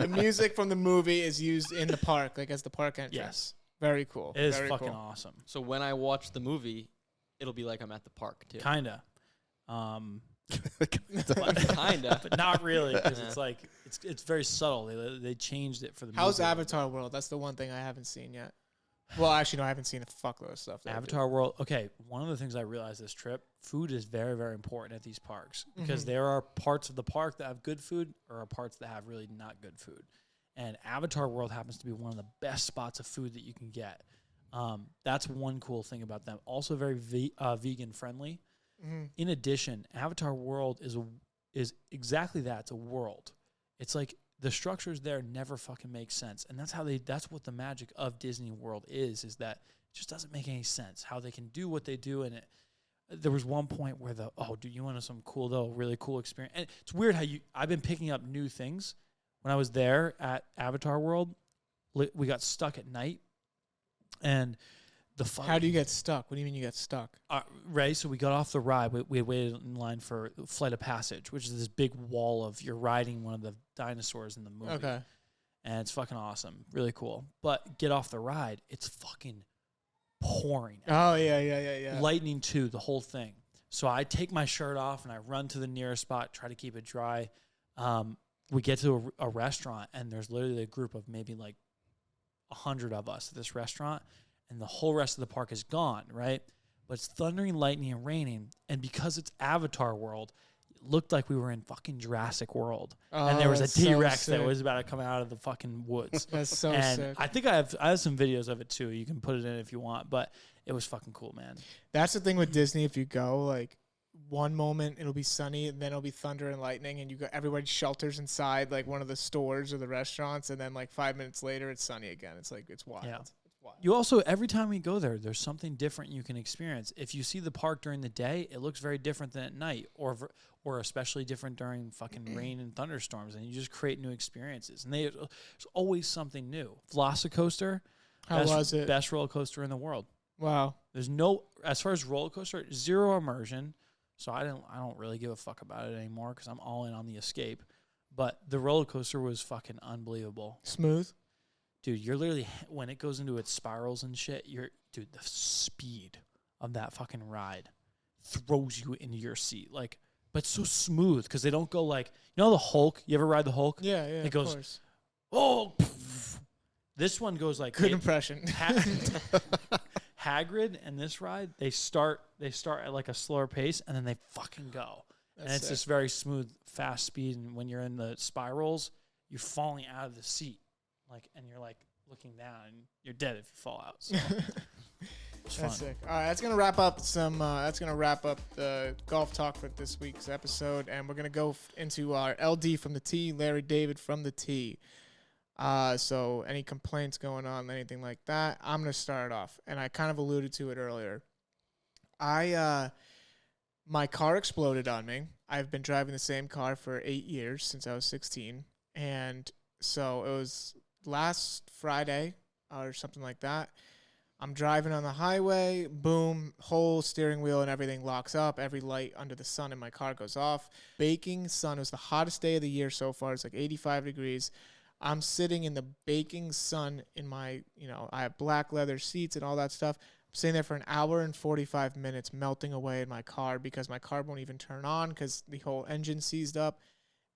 music from the movie is used in the park, like as the park entrance. yes, Very cool. it is Very fucking cool. awesome. So when I watch the movie, it'll be like I'm at the park too. Kinda, Kinda. but not really because Yeah. it's like it's very subtle. They changed it for the How's movie. Avatar World? That's the one thing I haven't seen yet. Well, actually, no, I haven't seen a fuckload of stuff. Avatar World. Okay, one of the things I realized this trip, food is very, very important at these parks because there are parts of the park that have good food or are parts that have really not good food. And Avatar World happens to be one of the best spots of food that you can get. That's one cool thing about them. Also very vegan friendly. In addition, Avatar World is exactly that. It's a world. It's like the structures there never fucking make sense. And that's what the magic of Disney World is that it just doesn't make any sense how they can do what they do. And there was one point where dude, you wanted some really cool experience. And it's weird how I've been picking up new things. When I was there at Avatar World, we got stuck at night and How do you get stuck? What do you mean you get stuck? Right, so we got off the ride. We waited in line for Flight of Passage, which is this big wall of you're riding one of the dinosaurs in the movie. Okay. And it's fucking awesome. Really cool. But get off the ride, it's fucking pouring. Oh, yeah. Lightning too, the whole thing. So I take my shirt off and I run to the nearest spot, try to keep it dry. We get to a restaurant, and there's literally a group of maybe like 100 of us at this restaurant, and the whole rest of the park is gone, right? But it's thundering, lightning, and raining, and because it's Avatar World, it looked like we were in fucking Jurassic World. And there was a T-Rex that was about to come out of the fucking woods. That's so and sick. I think I have some videos of it too. You can put it in if you want, but it was fucking cool, man. That's the thing with Disney. If you go, like, one moment it'll be sunny, and then it'll be thunder and lightning, and everybody shelters inside like one of the stores or the restaurants, and then like 5 minutes later it's sunny again. It's like it's wild. Yeah. It's wild. You also, every time we go there, there's something different you can experience. If you see the park during the day, it looks very different than at night, or especially different during fucking rain and thunderstorms, and you just create new experiences. And there's always something new. Velocicoaster, How was it? best roller coaster in the world. Wow. There's no, as far as roller coaster, zero immersion. So I don't really give a fuck about it anymore because I'm all in on the escape. But the roller coaster was fucking unbelievable. Smooth. Dude, you're literally, when it goes into its spirals and shit, the speed of that fucking ride throws you into your seat. Like, but so smooth because they don't go like, you know the Hulk? You ever ride the Hulk? Yeah, It goes, of course. oh, poof. This one goes like, Good impression. Hagrid and this ride, they start at like a slower pace and then they fucking go. And it's sick. this very smooth, fast speed. And when you're in the spirals, you're falling out of the seat. And you're like looking down and you're dead if you fall out. So it's fun. That's sick. All right, that's gonna wrap up the golf talk for this week's episode, and we're gonna go into our LD from the tee, Larry David from the tee. So any complaints going on, anything like that, I'm gonna start off, and I kind of alluded to it earlier. My car exploded on me. I've been driving the same car for 8 years since I was 16, and so it was last Friday or something like that. I'm driving on the highway, boom, whole steering wheel and everything locks up. Every light under the sun in my car goes off. Baking sun. It was the hottest day of the year so far. It's like 85 degrees. I'm sitting in the baking sun in my, I have black leather seats and all that stuff. I'm sitting there for an hour and 45 minutes melting away in my car because my car won't even turn on because the whole engine seized up.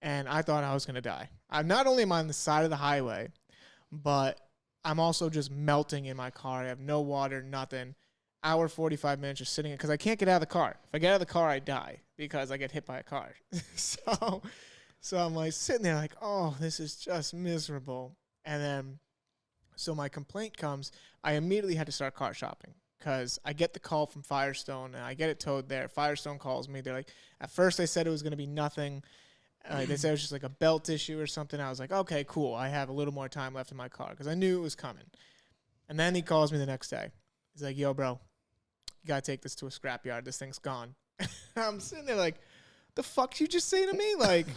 And I thought I was going to die. Not only am I on the side of the highway, but I'm also just melting in my car. I have no water, nothing. Hour, 45 minutes just sitting because I can't get out of the car. If I get out of the car, I die because I get hit by a car. So I'm like sitting there like, oh, this is just miserable. And then, so my complaint comes. I immediately had to start car shopping because I get the call from Firestone and I get it towed there. Firestone calls me. They're like, at first they said it was going to be nothing. They said it was just like a belt issue or something. I was like, okay, cool. I have a little more time left in my car because I knew it was coming. And then he calls me the next day. He's like, yo, bro, you got to take this to a scrapyard. This thing's gone. I'm sitting there like, the fuck did you just say to me? Like,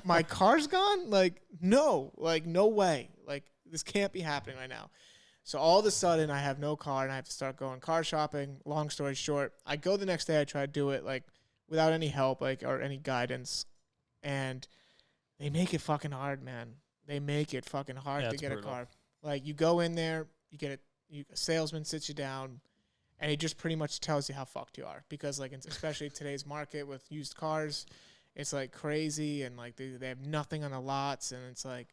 my car's gone? Like, no. Like, no way. Like, this can't be happening right now. So all of a sudden, I have no car, and I have to start going car shopping. Long story short, I go the next day. I try to do it, like, without any help, like, or any guidance. And they make it fucking hard, man. They make it fucking hard to get brutal. A car. Like, you go in there, you get a salesman sits you down, and he just pretty much tells you how fucked you are. Because, like, especially today's market with used cars, it's, like, crazy. And, like, they have nothing on the lots. And it's, like,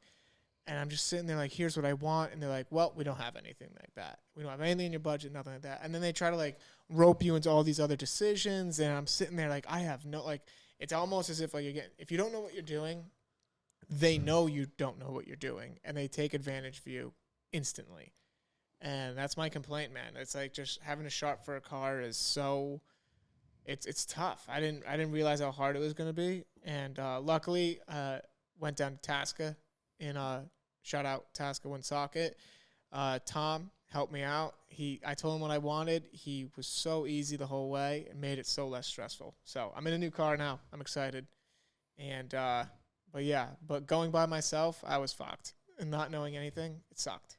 and I'm just sitting there, like, here's what I want. And they're like, well, we don't have anything like that. We don't have anything in your budget, nothing like that. And then they try to, like, rope you into all these other decisions. And I'm sitting there, like, I have no, like, it's almost as if, like, if you don't know what you're doing, they know you don't know what you're doing. And they take advantage of you instantly. And that's my complaint, man. It's like just having to shop for a car is so, it's tough. I didn't realize how hard it was going to be. And luckily, went down to Tasca in shout out Tasca Woonsocket. Tom helped me out. I told him what I wanted. He was so easy the whole way and made it so less stressful. So I'm in a new car now. I'm excited. And but going by myself, I was fucked. And not knowing anything, it sucked.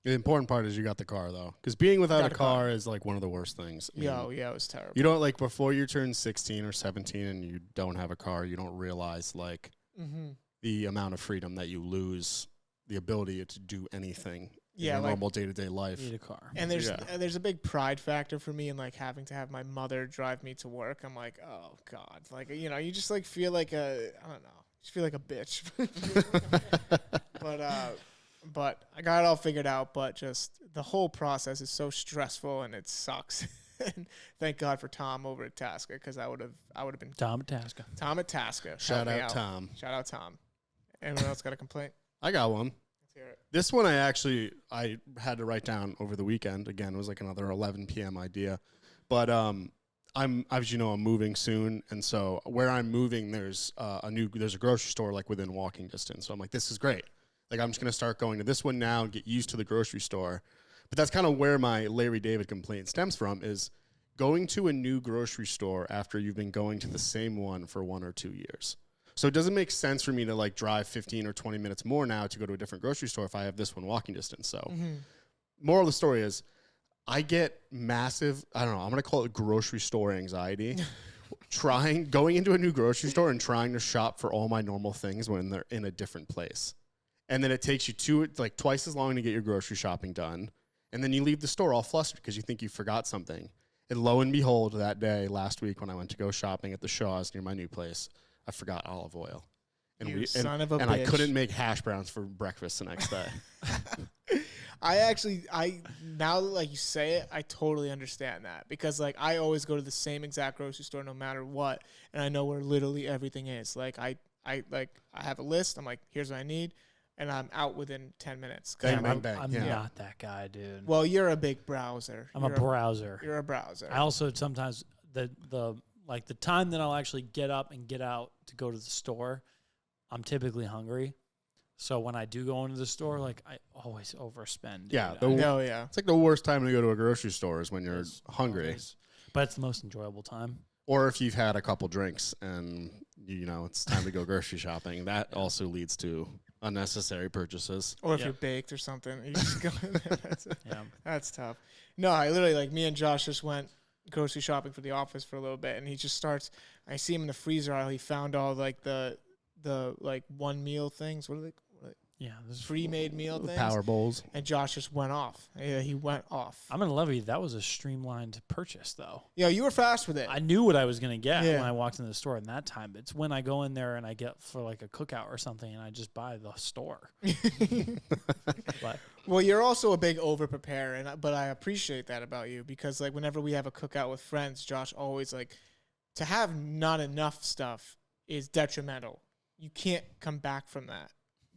The important part is you got the car, though. Because being without Got a a car. car is like one of the worst things. I mean, Yeah, it was terrible. you don't like before you turn 16 or 17 and you don't have a car, you don't realize like the amount of freedom that you lose, the ability to do anything in your normal day-to-day life. Need a car. And there's a big pride factor for me in like having to have my mother drive me to work. I'm like, oh God, like you just like feel like I don't know, just feel like a bitch. But I got it all figured out. But just the whole process is so stressful and it sucks. And thank God for Tom over at Tasca, because I would have been Tom at Tasca. Tom at Tasca. Shout out Tom. Shout out Tom. Anyone else got a complaint? I got one. Let's hear it. This one I had to write down over the weekend. Again, it was like another 11 p.m. idea. But I'm as you know, I'm moving soon, and so where I'm moving, there's a grocery store like within walking distance. So I'm like, this is great. Like I'm just gonna start going to this one now and get used to the grocery store. But that's kind of where my Larry David complaint stems from, is going to a new grocery store after you've been going to the same one for 1 or 2 years. So it doesn't make sense for me to like drive 15 or 20 minutes more now to go to a different grocery store if I have this one walking distance. So moral of the story is I get massive, I don't know, I'm going to call it grocery store anxiety. Going into a new grocery store and trying to shop for all my normal things when they're in a different place. And then it takes you twice as long to get your grocery shopping done. And then you leave the store all flustered because you think you forgot something. And lo and behold, that day last week when I went to go shopping at the Shaw's near my new place, I forgot olive oil. And I couldn't make hash browns for breakfast the next day. Now that like you say it, I totally understand that, because like I always go to the same exact grocery store no matter what, and I know where literally everything is. Like I have a list. I'm like, here's what I need, and I'm out within 10 minutes. Bang, I'm yeah. not that guy, dude. Well, you're a big browser. I'm a browser. You're a browser. I also sometimes the time that I'll actually get up and get out to go to the store, I'm typically hungry. So when I do go into the store, like I always overspend. Dude. Yeah. It's like the worst time to go to a grocery store is when you're hungry. Always. But it's the most enjoyable time. Or if you've had a couple drinks and, it's time to go grocery shopping. That also leads to unnecessary purchases. Or if you're baked or something. You just go in there. That's tough. No, I literally, like, me and Josh just went grocery shopping for the office for a little bit, and he just starts, I see him in the freezer aisle. He found all, like, the like, one meal things. What are they? Yeah, this pre-made meal things. Power bowls. And Josh just went off. Yeah, he went off. I'm going to love you. That was a streamlined purchase, though. Yeah, you were fast with it. I knew what I was going to get when I walked into the store in that time. It's when I go in there and I get for like a cookout or something and I just buy the store. But well, you're also a big over-preparer, but I appreciate that about you, because like whenever we have a cookout with friends, Josh always like, to have not enough stuff is detrimental. You can't come back from that.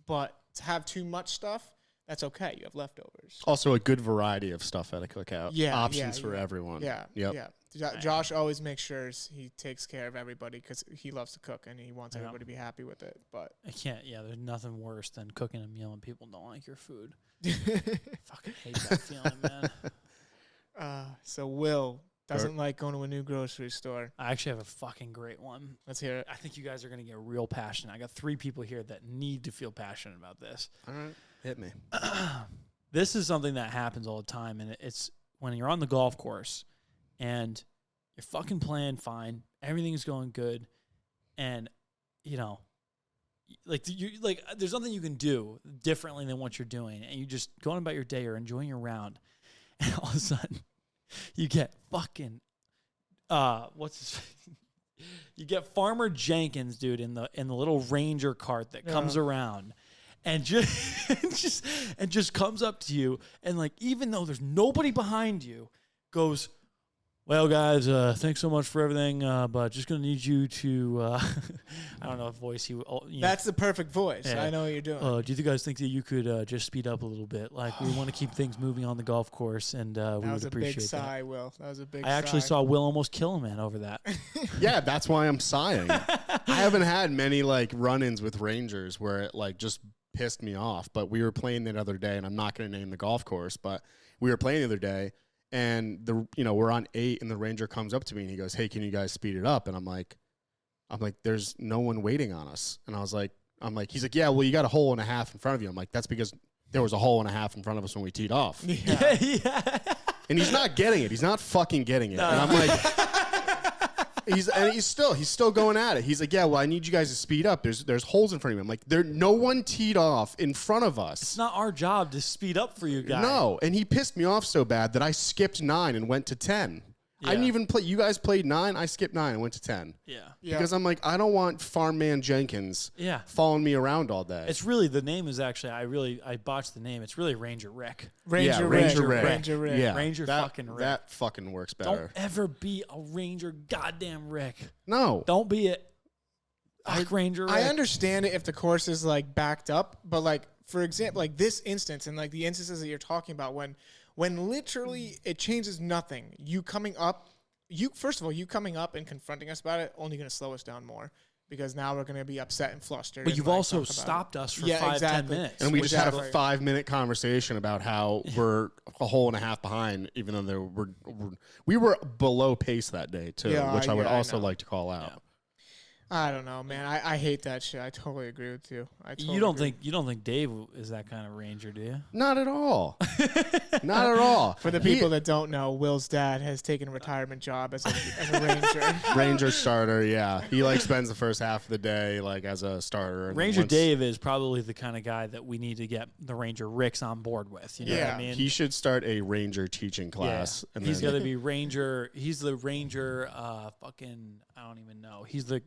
But to have too much stuff, that's okay. You have leftovers. Also a good variety of stuff at a cookout. Yeah. Options for everyone. Yeah. Yep. Yeah. Josh always makes sure he takes care of everybody because he loves to cook and he wants everybody to be happy with it. But I can't. Yeah, there's nothing worse than cooking a meal and people don't like your food. Fucking hate that feeling, man. So Will doesn't like going to a new grocery store. I actually have a fucking great one. Let's hear it. I think you guys are going to get real passionate. I got 3 people here that need to feel passionate about this. All right. Hit me. This is something that happens all the time, and it's when you're on the golf course and you're fucking playing fine, everything is going good, and there's nothing you can do differently than what you're doing, and you're just going about your day or enjoying your round, and all of a sudden you get fucking you get Farmer Jenkins, dude, in the little Ranger cart that comes around and just comes up to you, and like, even though there's nobody behind you, goes, well, guys, thanks so much for everything, but just going to need you to, I don't know what voice That's the perfect voice. Yeah. I know what you're doing. Do you guys think that you could just speed up a little bit? Like, we want to keep things moving on the golf course, and we would appreciate that. That was a big sigh, Will. That was a big sigh. I actually saw Will almost kill a man over that. Yeah, that's why I'm sighing. I haven't had many, like, run-ins with Rangers where it, like, just pissed me off, but we were playing the other day, and I'm not going to name the golf course, but we were playing the other day, and we're on 8, and the Ranger comes up to me and he goes, "Hey, can you guys speed it up?" And I'm like, there's no one waiting on us. And I'm like, he's like, "Yeah, well, you got a hole and a half in front of you." I'm like, that's because there was a hole and a half in front of us when we teed off. Yeah. And he's not getting it. He's not fucking getting it. No. And I'm like, he's still going at it. He's like, yeah, well, I need you guys to speed up. There's holes in front of me. I'm like, no one teed off in front of us. It's not our job to speed up for you guys. No, and he pissed me off so bad that I skipped 9 and went to 10. Yeah. I didn't even play. You guys played 9. I skipped 9 and went to 10. Yeah. Because I'm like, I don't want Farm Man Jenkins following me around all day. It's really, the name is actually, I botched the name. It's really Ranger Rick. Ranger Rick. Yeah, Ranger fucking Rick. That fucking works better. Don't ever be a Ranger goddamn Rick. No. Don't be it. Ranger Rick. I understand it if the course is like backed up, but like, for example, like this instance and like the instances that you're talking about when literally it changes nothing. You coming up, first of all, you coming up and confronting us about it only going to slow us down more because now we're going to be upset and flustered. But you've also stopped us for 5-10 minutes. And we just had a 5-minute conversation about how we're a hole and a half behind, even though we were below pace that day too, which I would also like to call out. Yeah. I don't know, man. I hate that shit. I totally agree with you. You don't think Dave is that kind of Ranger, do you? Not at all. Not at all. For the people that don't know, Will's dad has taken a retirement job as a Ranger. Ranger starter, yeah. He like spends the first half of the day like as a starter. Ranger Dave is probably the kind of guy that we need to get the Ranger Ricks on board with. You know what I mean? He should start a Ranger teaching class. Yeah. And he's got to be Ranger. He's the Ranger. Fucking, I don't even know. He's the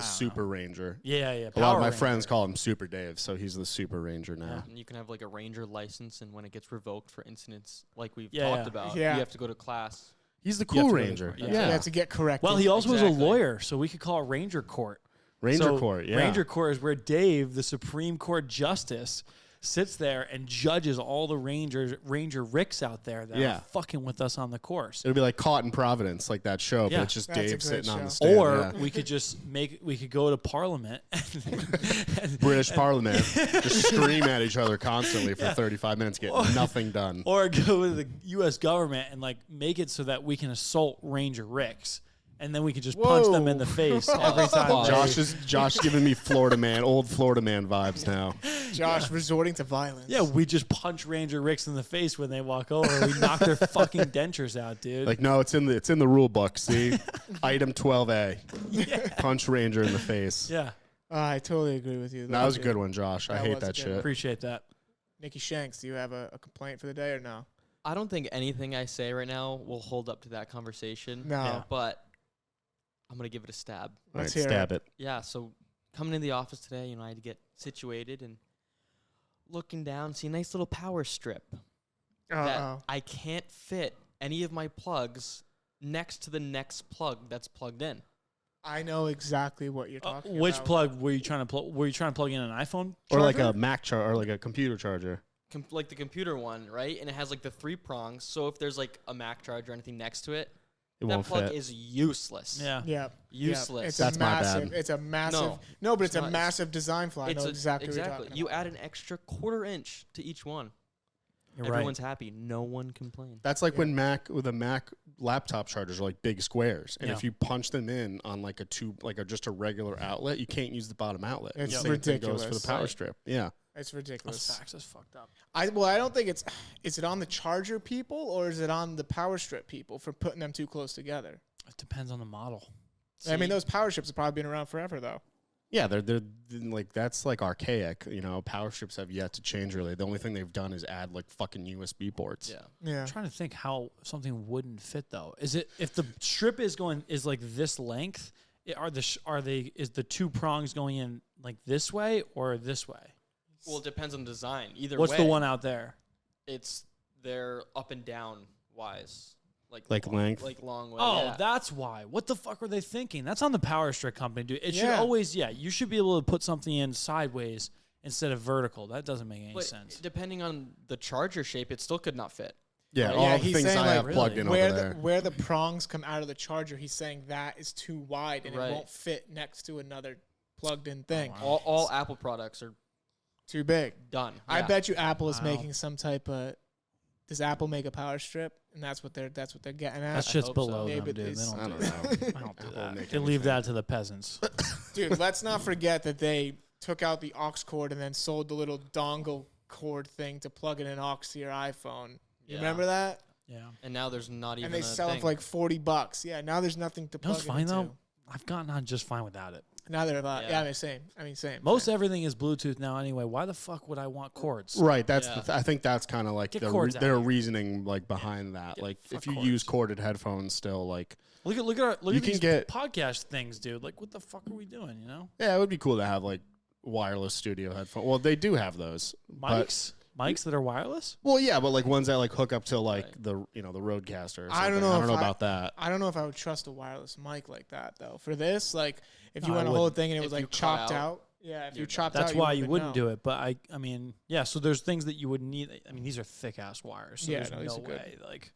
Super Ranger. Yeah. A lot of my friends call him Super Dave, so he's the Super Ranger now. Yeah. And you can have like a Ranger license, and when it gets revoked for incidents like we've talked about, you have to go to class. He's the cool Ranger. You have to get corrected. Well, he also was a lawyer, so we could call it Ranger Court. Ranger Court, yeah. Ranger Court is where Dave, the Supreme Court Justice, sits there and judges all the Ranger Ricks out there that are fucking with us on the course. It'll be like Caught in Providence, like that show, but it's just Dave sitting on the stand. Or we could just we could go to Parliament. and British Parliament. Just scream at each other constantly for 35 minutes, get nothing done. Or go to the U.S. government and like make it so that we can assault Ranger Ricks. And then we could just punch them in the face every time. Josh giving me old Florida man vibes now. Josh resorting to violence. Yeah, we just punch Ranger Ricks in the face when they walk over. We knock their fucking dentures out, dude. Like, no, it's in the rule book. See, item 12A. Punch Ranger in the face. Yeah, I totally agree with you. That was a good one, Josh. I hate that shit. Appreciate that. Nicky Shanks, do you have a complaint for the day or no? I don't think anything I say right now will hold up to that conversation. No, but I'm going to give it a stab. Let's stab it. Yeah, so coming in the office today, I had to get situated and looking down, see a nice little power strip that I can't fit any of my plugs next to the next plug that's plugged in. I know exactly what you're talking about. Which plug were you trying to plug? Were you trying to plug in an iPhone charger? Or like a Mac charger, or like a computer charger? Like the computer one, right? And it has like the 3 prongs, so if there's like a Mac charger or anything next to it, that plug is useless. Yeah. Useless. It's That's massive. my bad. It's a massive. No, but it's a massive design flaw. I know exactly what you're talking about. You add an extra 1/4 inch to each one. Everyone's happy. No one complains. That's like when the Mac laptop chargers are like big squares, and if you punch them in on like a tube, just a regular outlet, you can't use the bottom outlet. It's Same thing ridiculous. goes for the power strip. Yeah. It's ridiculous. That's facts. That's fucked up. I don't think it's. Is it on the charger people or is it on the power strip people for putting them too close together? It depends on the model. I mean, those power strips have probably been around forever, though. Yeah, they're like, that's like archaic. Power strips have yet to change really. The only thing they've done is add like fucking USB ports. Yeah. I'm trying to think how something wouldn't fit though. Is it if the strip is like this length? Is the 2 prongs going in like this way or this way? Well, it depends on the design. Either What's way, the one out there? They're up and down wise. Like length? Like long way. Oh, that's why. What the fuck are they thinking? That's on the power strip company, dude. It should Yeah. always, you should be able to put something in sideways instead of vertical. That doesn't make any sense. Depending on the charger shape, it still could not fit. Yeah, Right. all Yeah, the he's things saying, I like, have plugged in over there. Where the prongs come out of the charger, he's saying that is too wide and Right. it won't fit next to another plugged-in thing. All Apple products are Too big. done. I Yeah. bet you Apple is making some type of. Does Apple make a power strip? And that's what they're getting at. That shit's hope so. below Yeah, them, but dude. They it's- don't I do don't that. know. I don't do Apple that. make They leave anything. that to the peasants. Dude, let's not forget that they took out the aux cord and then sold the little dongle cord thing to plug in an aux to your iPhone. You Yeah. remember that? Yeah. And now there's not even. And they a sell them thing. for like $40. Yeah, now there's nothing to You know plug what's it fine into. though? I've gotten on just fine without it. Now they're about, Yeah. I mean, same. Most same. everything is Bluetooth now anyway. Why the fuck would I want cords? Right. That's Yeah. I think that's kind of like Get cords out their of here. reasoning like behind that. Get Like fuck if you cords. use corded headphones still, like Look You at can these get- podcast things, dude. Like, what the fuck are we doing? You know, yeah, it would be cool to have like wireless studio headphones. Well, they do have those. But, mics that are wireless. well, yeah, but like ones that like hook up to like Right. the the Rodecaster. Or I don't something. know I don't if know I- about that. I don't know if I would trust a wireless mic like that though. For this, like, if you No, I went a whole wouldn't. thing and it was If you like cut chopped out, out, yeah, if you you're chopped That's out, why you wouldn't know. do it. But I mean, yeah. So there's things that you would need. I mean, these are thick ass wires. So Yeah, there's no, these no are good. way. Like,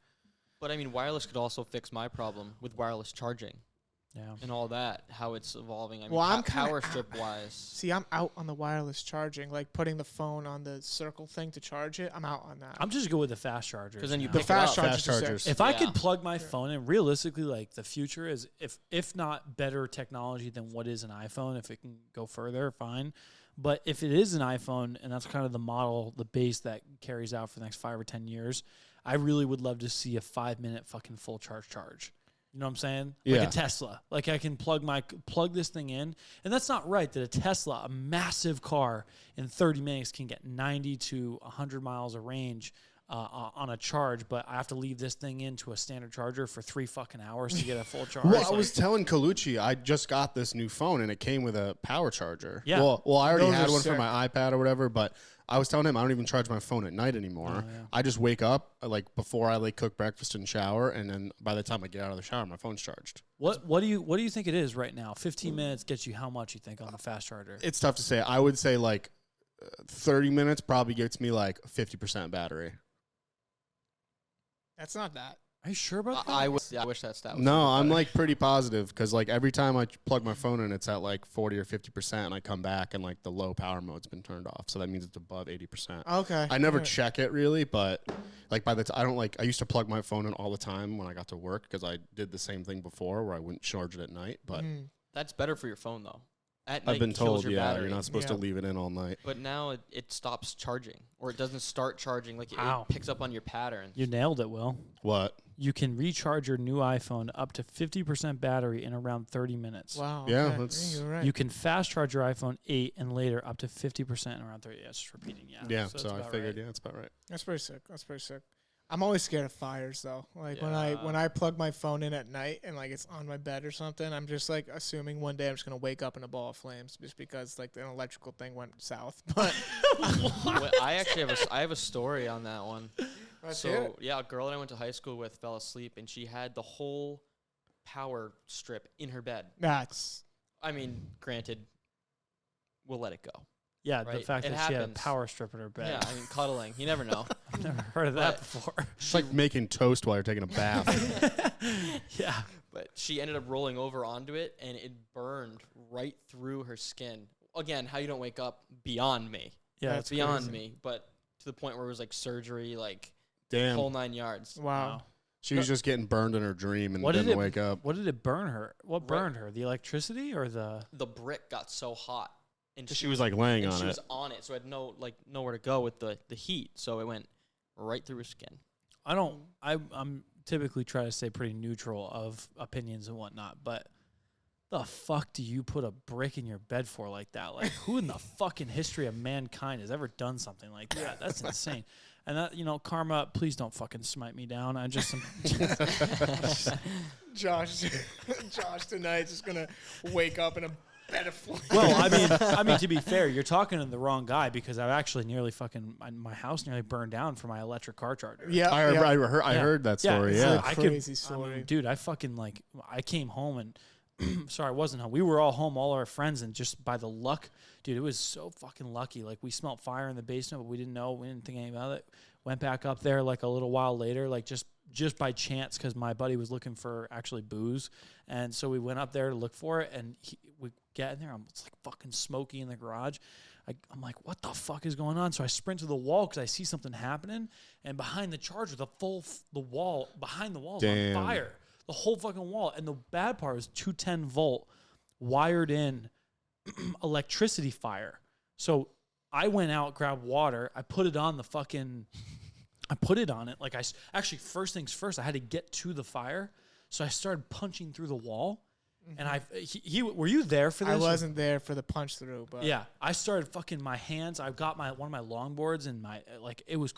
But I mean, wireless could also fix my problem with wireless charging yeah. and all that. How it's evolving. I mean, Well, I'm kinda power out- strip wise. See, I'm out on the wireless charging, like putting the phone on the circle thing to charge it. I'm out on that. I'm just good with the fast chargers. 'Cause then you now. the pick it fast up. chargers. Fast are sick. chargers. If I Yeah. could plug my Yeah. phone in, realistically, like the future is if not better technology than what is an iPhone, if it can go further, fine. But if it is an iPhone and that's kind of the model, the base that carries out for the next 5 or 10 years, I really would love to see a 5-minute fucking full charge. You know what I'm saying? Like Yeah. a Tesla. Like I can plug this thing in. And that's not right that a Tesla, a massive car, in 30 minutes can get 90 to 100 miles of range on a charge, but I have to leave this thing into a standard charger for 3 fucking hours to get a full charge. Well, I Like, was telling Colucci, I just got this new phone and it came with a power charger. Yeah. Well, I already Those had are one sick. for my iPad or whatever, but I was telling him I don't even charge my phone at night anymore. Oh, yeah. I just wake up like before I like cook breakfast and shower, and then by the time I get out of the shower, my phone's charged. what do you think it is right now? 15 minutes gets you how much you think on the fast charger? It's tough to say. I would say like 30 minutes probably gets me like 50% battery. That's not that. Are you sure about that? I wish that stat was. No, I'm better. like pretty positive because like every time I plug my phone in, it's at like 40 or 50%, and I come back and like the low power mode's been turned off, so that means it's above 80%. Okay. I never Alright. check it really, but like by the time I don't like I used to plug my phone in all the time when I got to work because I did the same thing before where I wouldn't charge it at night. But Mhm. That's better for your phone though. At night I've been kills told, your yeah, battery. you're not supposed to Yeah. leave it in all night. But now it stops charging or it doesn't start charging. Like Wow. it picks up on your patterns. You nailed it, Will. What? You can recharge your new iPhone up to 50% battery in around 30 minutes. Wow. Yeah, okay. that's- You're right. You can fast charge your iPhone 8 and later up to 50% in around 30. Yeah, just repeating. Yeah. Yeah, that's so I about figured, right. yeah, that's about right. That's pretty sick. That's pretty sick. I'm always scared of fires though. Like when Yeah. I plug my phone in at night and like it's on my bed or something, I'm just like assuming one day I'm just gonna wake up in a ball of flames just because like an electrical thing went south. But Well, I actually have a story on that one. Let's hear So it. yeah, a girl that I went to high school with fell asleep and she had the whole power strip in her bed. That's I mean, granted, we'll let it go. Yeah, the Right, fact it that she had a happens. power strip in her bed. Yeah, I mean, cuddling. You never know. I've never heard of that But- before. It's like making toast while you're taking a bath. Yeah. But she ended up rolling over onto it, and it burned right through her skin. Again, how you don't wake up beyond me. Yeah, That's it's Beyond crazy. me. But to the point where it was like surgery, like Damn. whole 9 yards. wow. She was just getting burned in her dream and What did didn't it- wake up. What did it burn her? What Right. burned her? The electricity or the? The brick got so hot, and She was like laying and on she it. was on it, so I had nowhere to go with the heat. So it went right through her skin. I'm typically try to stay pretty neutral of opinions and whatnot, but the fuck do you put a brick in your bed for like that? Like, who in the fucking history of mankind has ever done something like that? That's insane. And that, karma, please don't fucking smite me down. I just Josh Josh tonight's just gonna wake up in a bed of flames. well, I mean, to be fair, you're talking to the wrong guy because I've actually nearly my house nearly burned down for my electric car charger. yeah, I yeah. heard that story. it's Yeah. like- I could- Crazy I story. mean, dude, I fucking I came home and sorry, I wasn't home. We were all home, all our friends, and just by the luck, dude, it was so fucking lucky. Like we smelled fire in the basement, but we didn't know, we didn't think anything about it. Went back up there like a little while later, like just by chance because my buddy was looking for actually booze, and so we went up there to look for it, and we get in there, it's like fucking smoky in the garage. I'm like, what the fuck is going on? So I sprint to the wall because I see something happening, and behind the charger, the wall behind the wall is Damn. on fire. The whole fucking wall. And the bad part is 210 volt wired in electricity fire. So I went out, grabbed water. I put it on the fucking. I put it on it. Like actually, first things first, I had to get to the fire, so I started punching through the wall. And he were you there for this? I wasn't there for the punch through, but yeah, I started fucking my hands. I got one of my longboards and my it was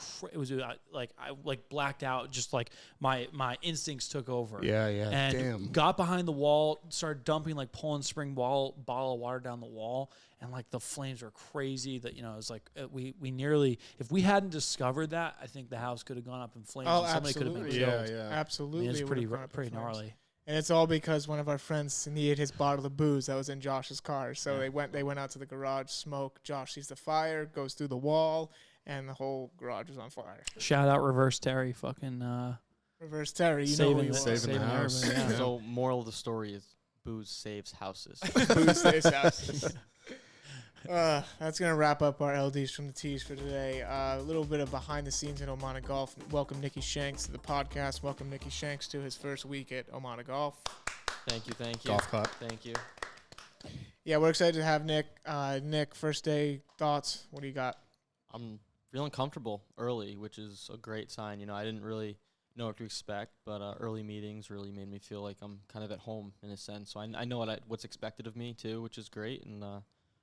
like I blacked out. Just like my instincts took over. Yeah, And damn. got behind the wall, started dumping like pulling spring bottle of water down the wall, and like the flames were crazy. That it was like we nearly, if we hadn't discovered that, I think the house could have gone up in flames. Oh, and somebody could have been absolutely. killed. Yeah. absolutely, It's it pretty would've gone up in pretty flames. gnarly. And it's all because one of our friends needed his bottle of booze that was in Josh's car. So they went out to the garage, smoke. Josh sees the fire, goes through the wall, and the whole garage was on fire. Shout out Reverse Terry, fucking Reverse Terry, you know who you saving the house. everybody, yeah. So moral of the story is booze saves houses. Booze saves houses. That's going to wrap up our LDs from the tees for today. A little bit of behind the scenes in OMADA Golf. Welcome Nicky Shanks to the podcast. Welcome Nicky Shanks to his first week at OMADA Golf. Thank you. Golf clap. Thank you. Yeah, we're excited to have Nick. Nick, first day thoughts. What do you got? I'm feeling comfortable early, which is a great sign. I didn't really know what to expect, but early meetings really made me feel like I'm kind of at home in a sense. So I know what's expected of me too, which is great, and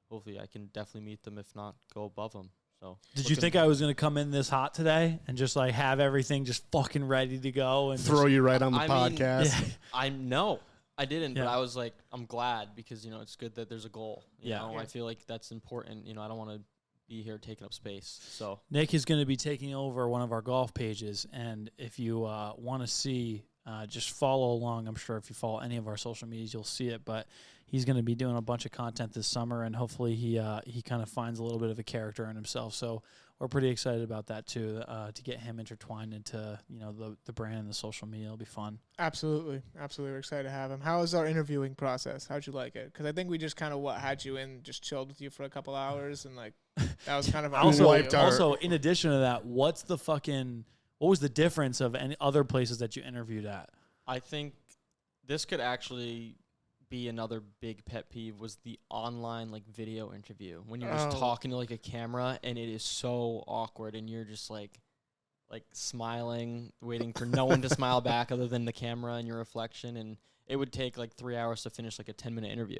hopefully I can definitely meet them, if not go above them. So Did you think I was going to come in this hot today and just like have everything just fucking ready to go and Throw you right on the I mean, podcast. No, I didn't, but Yeah. I was like, I'm glad because, it's good that there's a goal. You Yeah. know, Yeah. I feel like that's important. I don't want to be here taking up space. So Nick is going to be taking over one of our golf pages, and if you want to see, just follow along. I'm sure if you follow any of our social medias, you'll see it. But he's going to be doing a bunch of content this summer, and hopefully he kind of finds a little bit of a character in himself. So we're pretty excited about that too, to get him intertwined into the brand and the social media. It'll be fun. Absolutely. We're excited to have him. How was our interviewing process? How'd you like it? Because I think we just kind of had you in, just chilled with you for a couple hours, and like that was kind of our wiped interview. our- Also, in addition to that, what was the difference of any other places that you interviewed at? I think this could actually be another big pet peeve was the online video interview when you're just talking to a camera and it is so awkward and you're just like smiling, waiting for no one to smile back other than the camera and your reflection, and it would take 3 hours to finish a 10-minute interview.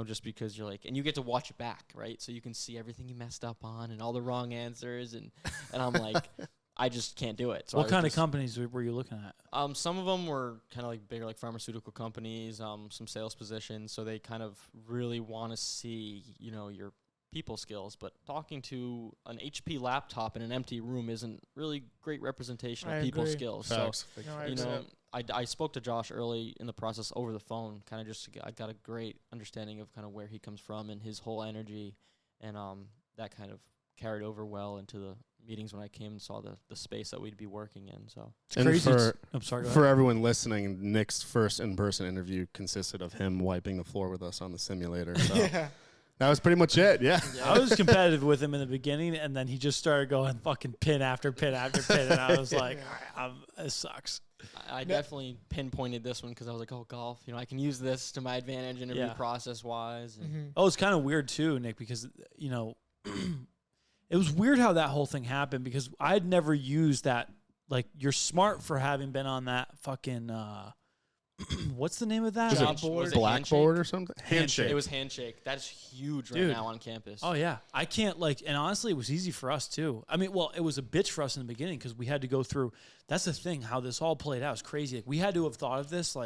Just because you're and you get to watch it back, right? So you can see everything you messed up on and all the wrong answers, and I'm like, I just can't do it. So What kind of companies were you looking at? Some of them were kind of bigger, pharmaceutical companies, some sales positions. So they kind of really want to see, your people skills. But talking to an HP laptop in an empty room isn't really great representation of people agree. skills. Facts. So, No, I accept. I spoke to Josh early in the process over the phone, kind of I got a great understanding of kind of where he comes from and his whole energy. And that kind of carried over well into the meetings when I came and saw the space that we'd be working in. So It's And crazy. for- I'm sorry. Go For ahead. everyone listening, Nick's first in-person interview consisted of him wiping the floor with us on the simulator. So Yeah. that was pretty much it. Yeah. I was competitive with him in the beginning, and then he just started going fucking pin after pin after pin, and I was like, all right, this sucks. I definitely pinpointed this one because I was like, oh, golf, I can use this to my advantage interview Yeah. process-wise. And Mm-hmm. Oh, it's kind of weird too, Nick, because it was weird how that whole thing happened because I had never used that. Like, you're smart for having been on that fucking. What's the name of that? Was it- Job board. was it Blackboard Handshake? or something? Handshake. It was Handshake. That's huge right Dude. now on campus. Oh yeah, I can't and honestly, it was easy for us too. I mean, well, it was a bitch for us in the beginning because we had to go through. That's the thing, how this all played out. It's crazy. We had to have thought of this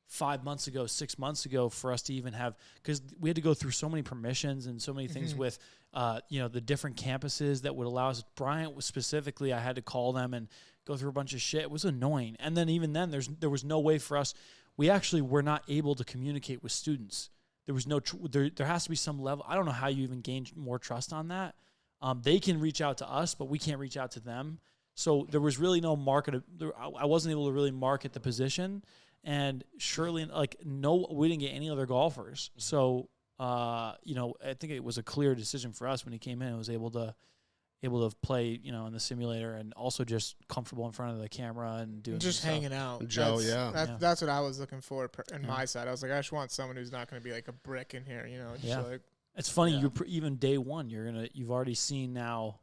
5 months ago, 6 months ago for us to even have, because we had to go through so many permissions and so many things with, the different campuses that would allow us. Bryant was specifically, I had to call them and go through a bunch of shit. It was annoying. And then even then, there was no way for us. We actually were not able to communicate with students. There was no, there has to be some level. I don't know how you even gain more trust on that. They can reach out to us, but we can't reach out to them. So there was really no market. I wasn't able to really market the position. And surely, we didn't get any other golfers. So, I think it was a clear decision for us when he came in and was able to play, in the simulator and also just comfortable in front of the camera and doing Just some stuff. hanging out. Joe, That's, yeah. That's what I was looking for on my side. I was like, I just want someone who's not going to be like a brick in here, Yeah. just It's funny. Yeah. Even day one, you've already seen now.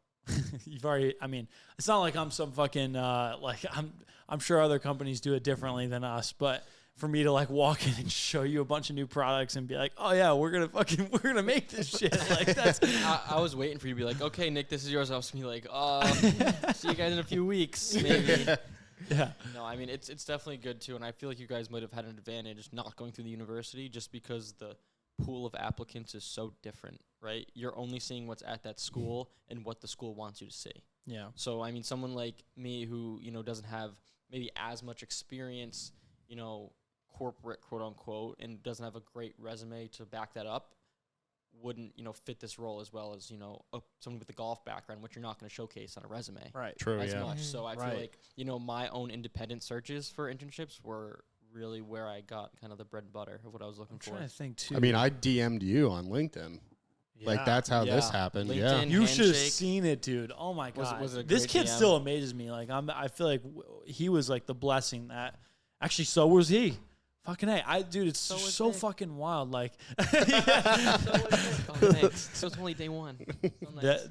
I mean, it's not like I'm some fucking I'm sure other companies do it differently than us, but for me to like walk in and show you a bunch of new products and be like, oh yeah, we're gonna make this shit. Like that's. I was waiting for you to be like, okay, Nick, this is yours. I was gonna be like, see you guys in a few weeks, maybe. Yeah. No, I mean it's definitely good too, and I feel like you guys might have had an advantage not going through the university just because the pool of applicants is so different, right? You're only seeing what's at that school and what the school wants you to see. Yeah. So I mean, someone like me who doesn't have maybe as much experience, corporate quote unquote, and doesn't have a great resume to back that up, wouldn't fit this role as well as someone with a golf background, which you're not going to showcase on a resume. Right. True. As Yeah. much. So I feel Right. like my own independent searches for internships were really where I got kind of the bread and butter of what I was looking I'm for. trying to think too. I mean, I DM'd you on LinkedIn. Like Yeah. that's how this Yeah. happened. LinkedIn. Yeah. You should have handshake. seen it, dude. Oh my god, Was it a this great kid DM? still amazes me. Like I feel like he was like the blessing that. Actually, so was he. Fucking A. Dude, it's So was so Nick. fucking wild. Like Oh, thanks. So it's only day one. So nice.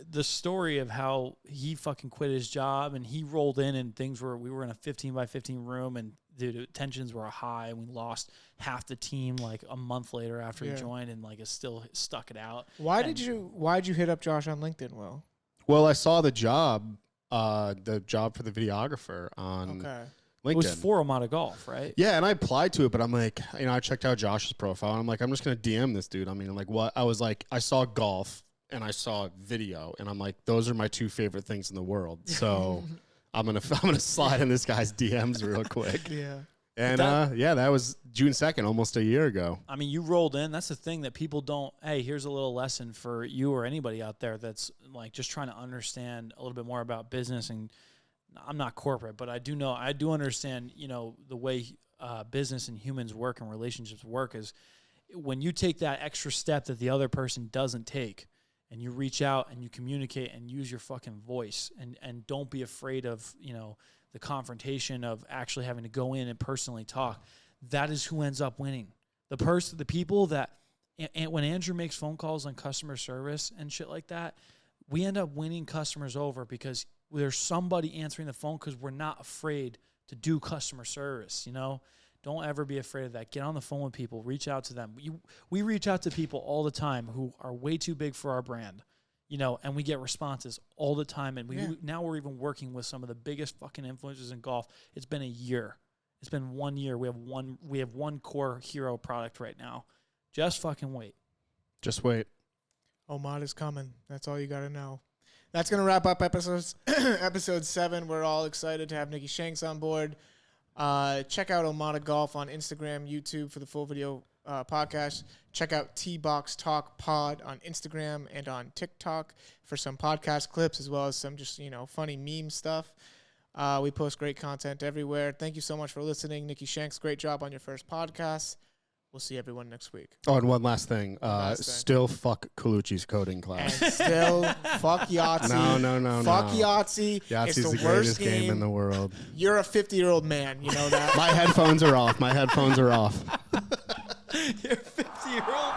the story of how he fucking quit his job and he rolled in and we were in a 15 by 15 room and dude, tensions were high and we lost half the team like a month later after he joined and like it still stuck it out. Why'd you hit up Josh on LinkedIn, Will? Well, I saw the job for the videographer on LinkedIn. It was for OMADA Golf, right? Yeah, and I applied to it, but I'm like, I checked out Josh's profile, and I'm like, I'm just gonna DM this dude. I mean, like, what? I was like, I saw golf and I saw video, and I'm like, those are my two favorite things in the world. So I'm gonna slide in this guy's DMs real quick. Yeah. And that was June 2nd, almost a year ago. I mean, you rolled in. That's the thing that people don't. Hey, here's a little lesson for you or anybody out there that's like just trying to understand a little bit more about business. And I'm not corporate, but I do understand. The way business and humans work and relationships work is when you take that extra step that the other person doesn't take, and you reach out and you communicate and use your fucking voice and don't be afraid of the confrontation of actually having to go in and personally talk. That is who ends up winning. The people that, and when Andrew makes phone calls on customer service and shit like that, we end up winning customers over because there's somebody answering the phone because we're not afraid to do customer service, Don't ever be afraid of that. Get on the phone with people. Reach out to them. We reach out to people all the time who are way too big for our brand, and we get responses all the time. And now we're even working with some of the biggest fucking influencers in golf. It's been a year. It's been 1 year. We have one core hero product right now. Just fucking wait. Just wait. OMADA's coming. That's all you got to know. That's going to wrap up episode 7. We're all excited to have Nicky Shanks on board. Check out OMADA Golf on Instagram, YouTube for the full video podcast. Check out T-Box Talk Pod on Instagram and on TikTok for some podcast clips as well as some just, funny meme stuff. We post great content everywhere. Thank you so much for listening. Nicky Shanks, great job on your first podcast. We'll see everyone next week. Oh, and one last thing. last thing. Still fuck Colucci's coding class. And still, fuck Yahtzee. No. Fuck Yahtzee. Yahtzee's It's the the worst greatest game in the world. You're a 50-year-old man. You know that? My headphones are off. You're a 50-year-old